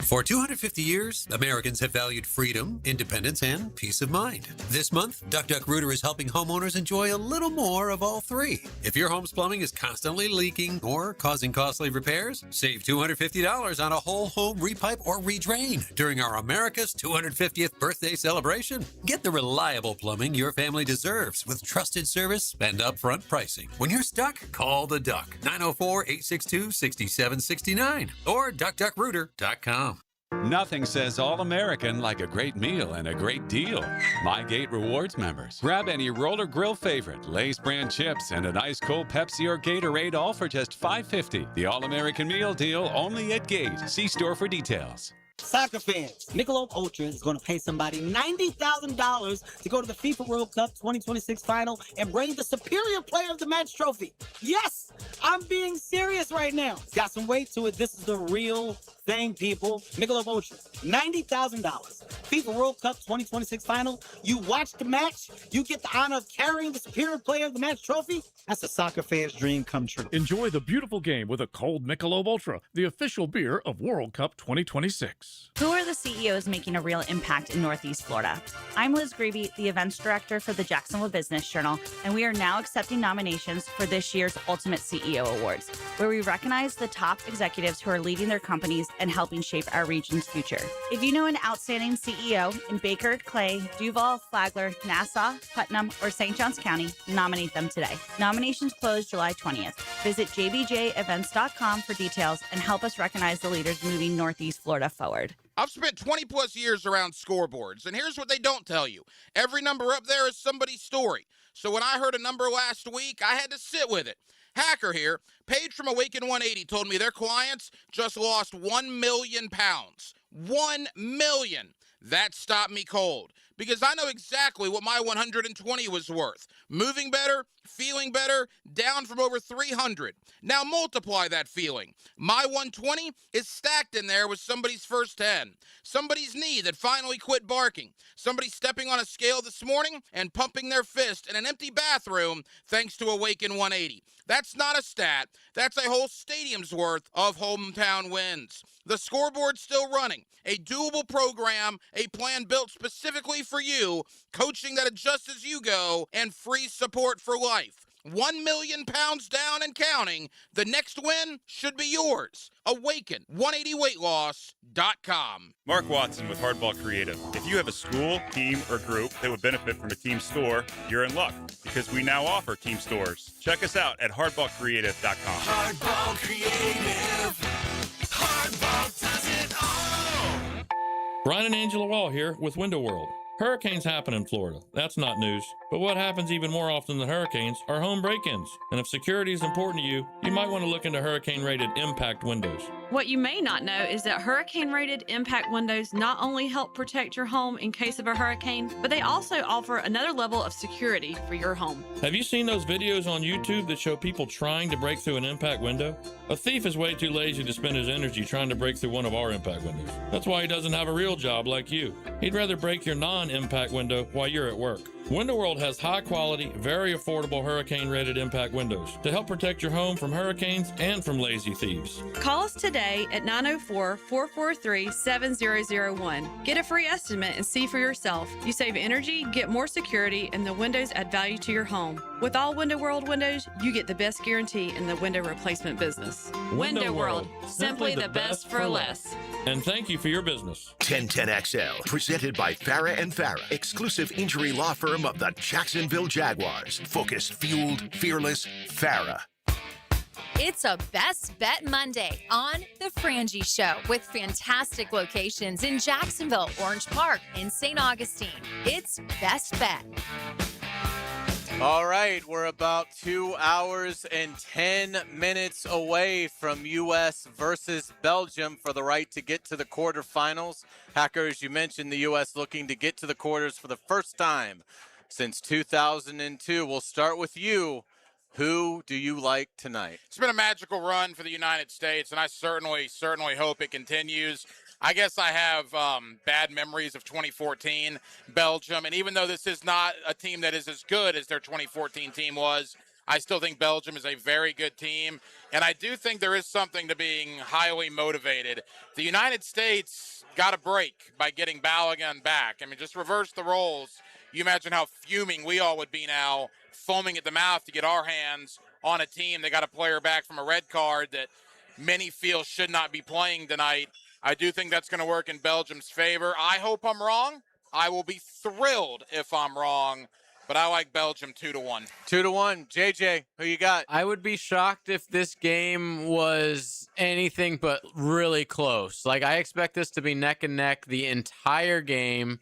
For 250 years, Americans have valued freedom, independence, and peace of mind. This month, Duck Duck Rooter is helping homeowners enjoy a little more of all three. If your home's plumbing is constantly leaking or causing costly repairs, save $250 on a whole home repipe or redrain during our America's 250th birthday celebration. Get the reliable plumbing your family deserves with trusted service and upfront pricing. When you're stuck, call the Duck, 904-862-6769 or duckduckrooter.com. Nothing says all-American like a great meal and a great deal. MyGate Rewards members. Grab any roller grill favorite, Lay's brand chips, and an ice cold Pepsi or Gatorade, all for just $5.50. The all-American meal deal only at Gate. See store for details. Soccer fans, Michelob Ultra is going to pay somebody $90,000 to go to the FIFA World Cup 2026 final and bring the Superior Player of the Match trophy. Yes, I'm being serious right now. Got some weight to it. This is the real thing, people. Michelob Ultra, $90,000. FIFA World Cup 2026 final. You watch the match, you get the honor of carrying the Superior Player of the Match trophy. That's a soccer fan's dream come true. Enjoy the beautiful game with a cold Michelob Ultra, the official beer of World Cup 2026. Who are the CEOs making a real impact in Northeast Florida? I'm Liz Greeby, the events director for the Jacksonville Business Journal, and we are now accepting nominations for this year's Ultimate CEO Awards, where we recognize the top executives who are leading their companies and helping shape our region's future. If you know an outstanding CEO in Baker, Clay, Duval, Flagler, Nassau, Putnam, or St. Johns County, nominate them today. Nominations close July 20th. Visit jbjevents.com for details and help us recognize the leaders moving Northeast Florida forward. I've spent 20 plus years around scoreboards, and here's what they don't tell you. Every number up there is somebody's story. So when I heard a number last week, I had to sit with it. Hacker here, Paige from Awaken 180 told me their clients just lost 1 million pounds. 1 million. That stopped me cold. because I know exactly what my 120 was worth. Moving better, feeling better, down from over 300. Now multiply that feeling. My 120 is stacked in there with somebody's first 10. Somebody's knee that finally quit barking. Somebody stepping on a scale this morning and pumping their fist in an empty bathroom thanks to Awaken 180. That's not a stat. That's a whole stadium's worth of hometown wins. The scoreboard's still running. A doable program, a plan built specifically for you, coaching that adjusts as you go, and free support for life. 1 million pounds down and counting. The next win should be yours. Awaken 180weightloss.com. Mark Watson with Hardball Creative. If you have a school, team, or group that would benefit from a team store, you're in luck because we now offer team stores. Check us out at hardballcreative.com. Hardball Creative. Hardball does it all. Brian and Angela Wall here with Window World. Hurricanes happen in Florida. That's not news. But what happens even more often than hurricanes are home break-ins. And if security is important to you, you might want to look into hurricane-rated impact windows. What you may not know is that hurricane-rated impact windows not only help protect your home in case of a hurricane, but they also offer another level of security for your home. Have you seen those videos on YouTube that show people trying to break through an impact window? A thief is way too lazy to spend his energy trying to break through one of our impact windows. That's why he doesn't have a real job like you. He'd rather break your non-impact window while you're at work. Window World has high-quality, very affordable hurricane-rated impact windows to help protect your home from hurricanes and from lazy thieves. Call us today at 904-443-7001. Get a free estimate and see for yourself. You save energy, get more security, and the windows add value to your home. With all Window World windows, you get the best guarantee in the window replacement business. Window World, simply the best for less. And thank you for your business. 1010XL, presented by Farah and Farah, exclusive injury law firm of the Jacksonville Jaguars. Focused, fueled, fearless, Farah. It's a Best Bet Monday on The Frangie Show with fantastic locations in Jacksonville, Orange Park, and St. Augustine. It's Best Bet. All right, we're about 2 hours and 10 minutes away from U.S. versus Belgium for the right to get to the quarterfinals. Hacker, as you mentioned, the U.S. looking to get to the quarters for the first time since 2002. We'll start with you. Who do you like tonight? It's been a magical run for the United States, and I certainly hope it continues. I guess I have bad memories of 2014 Belgium, and even though this is not a team that is as good as their 2014 team was, I still think Belgium is a very good team, and I do think there is something to being highly motivated. The United States got a break by getting Balogun back. I mean, just reverse the roles. You imagine how fuming we all would be now, foaming at the mouth to get our hands on a team that got a player back from a red card that many feel should not be playing tonight. I do think that's going to work in Belgium's favor. I hope I'm wrong. I will be thrilled if I'm wrong, but I like Belgium 2-1. 2-1. JJ, who you got? I would be shocked if this game was anything but really close. Like, I expect this to be neck and neck the entire game,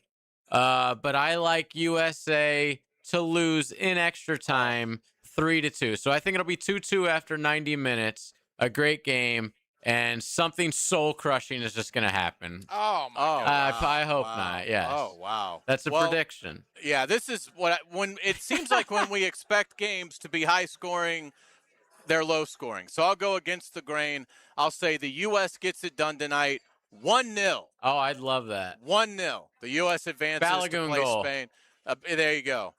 but I like USA to lose in extra time 3-2. So I think it'll be 2-2 after 90 minutes. A great game. And something soul-crushing is just going to happen. Oh, my God. I hope not, yes. Oh, wow. That's a prediction. Yeah, this is when it seems like when we expect games to be high-scoring, they're low-scoring. So I'll go against the grain. I'll say the U.S. gets it done tonight 1-0. Oh, I'd love that. 1-0. The U.S. advances to play goal. Spain. There you go.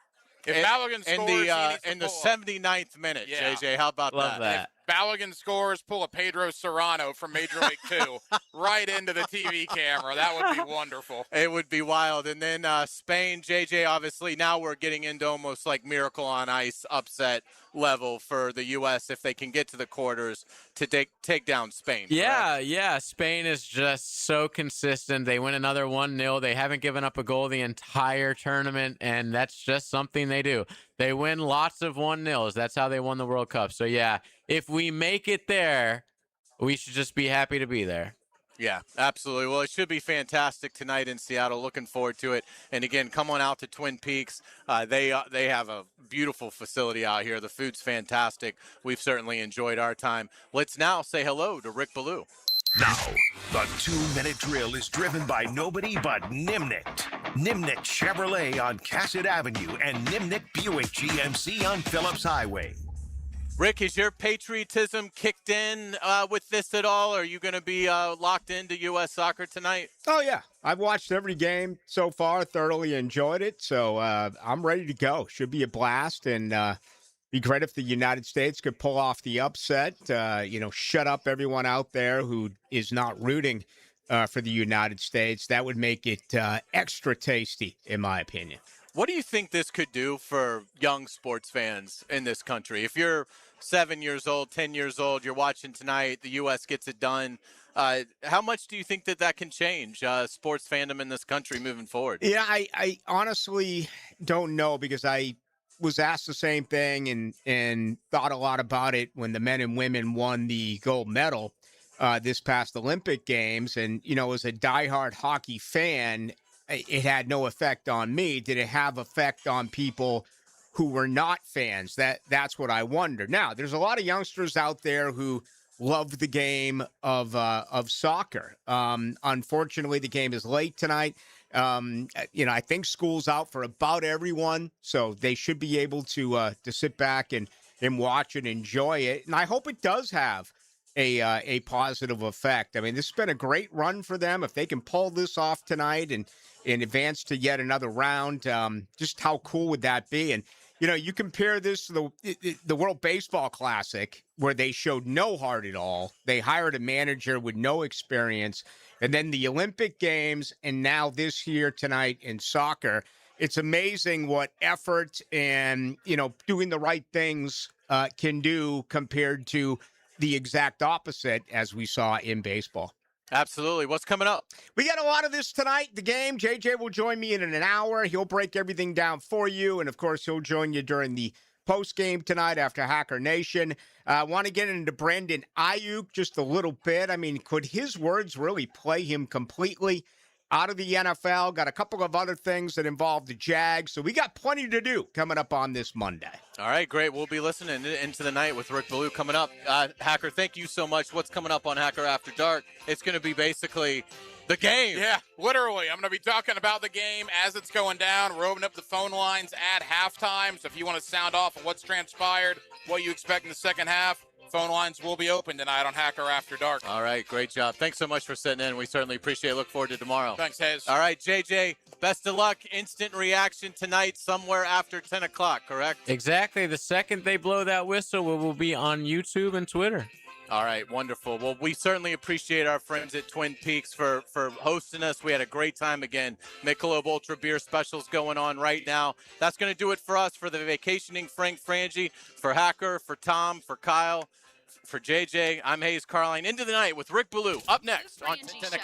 If Balogun scores, in the 79th minute, Yeah. JJ, how about Love that. If Balogun scores, pull a Pedro Serrano from Major League 2 right into the TV camera. That would be wonderful. It would be wild. And then Spain, JJ, obviously, now we're getting into almost like Miracle on Ice upset level for the U.S. if they can get to the quarters to take down Spain. Yeah. Spain is just so consistent. They win another 1-0. They haven't given up a goal the entire tournament, and that's just something they do. They win lots of 1-0s. That's how they won the World Cup. So, yeah, if we make it there, we should just be happy to be there. Yeah, absolutely. Well, it should be fantastic tonight in Seattle. Looking forward to it. And again, come on out to Twin Peaks. They have a beautiful facility out here. The food's fantastic. We've certainly enjoyed our time. Let's now say hello to Rick Ballou. Now, the 2-minute drill is driven by nobody but Nimnicht. Nimnik Chevrolet on Cassett Avenue and Nimnik Buick GMC on Phillips Highway. Rick, is your patriotism kicked in with this at all? Are you going to be locked into U.S. soccer tonight? Oh, yeah. I've watched every game so far, thoroughly enjoyed it. So I'm ready to go. Should be a blast. And be great if the United States could pull off the upset, shut up everyone out there who is not rooting for the United States. That would make it extra tasty, in my opinion. What do you think this could do for young sports fans in this country? If you're 7 years old, 10 years old, you're watching tonight, the U.S. gets it done. How much do you think that can change sports fandom in this country moving forward? Yeah, I honestly don't know, because I was asked the same thing and thought a lot about it when the men and women won the gold medal this past Olympic Games. And, as a diehard hockey fan, it had no effect on me. Did it have effect on people who were not fans? That's what I wonder. Now, there's a lot of youngsters out there who love the game of soccer. Unfortunately, the game is late tonight. I think school's out for about everyone, so they should be able to sit back and watch and enjoy it. And I hope it does have a positive effect. I mean, this has been a great run for them. If they can pull this off tonight and advance to yet another round, just how cool would that be? And, you compare this to the World Baseball Classic, where they showed no heart at all. They hired a manager with no experience. And then the Olympic Games, and now this here tonight in soccer. It's amazing what effort and, doing the right things can do compared to the exact opposite, as we saw in baseball. Absolutely. What's coming up? We got a lot of this tonight, the game. JJ will join me in an hour. He'll break everything down for you. And, of course, he'll join you during the post-game tonight after Hacker Nation. I want to get into Brandon Ayuk just a little bit. I mean, could his words really play him completely out of the NFL? Got a couple of other things that involve the Jags. So we got plenty to do coming up on this Monday. All right, great. We'll be listening into the night with Rick Ballou coming up. Hacker, thank you so much. What's coming up on Hacker After Dark? It's going to be basically the game. Yeah, literally. I'm going to be talking about the game as it's going down. We're opening up the phone lines at halftime. So if you want to sound off on what's transpired, what you expect in the second half, phone lines will be open tonight on Hacker After Dark. All right, great job. Thanks so much for sitting in. We certainly appreciate it. Look forward to tomorrow. Thanks, Hez. All right, JJ, best of luck. Instant reaction tonight somewhere after 10 o'clock, correct? Exactly. The second they blow that whistle, we will be on YouTube and Twitter. All right, wonderful. Well, we certainly appreciate our friends at Twin Peaks for hosting us. We had a great time again. Michelob Ultra Beer specials going on right now. That's going to do it for us, for the vacationing Frangie, for Hacker, for Tom, for Kyle, for JJ. I'm Hayes Carline. Into the night with Rick Ballou. Up next on 1010X.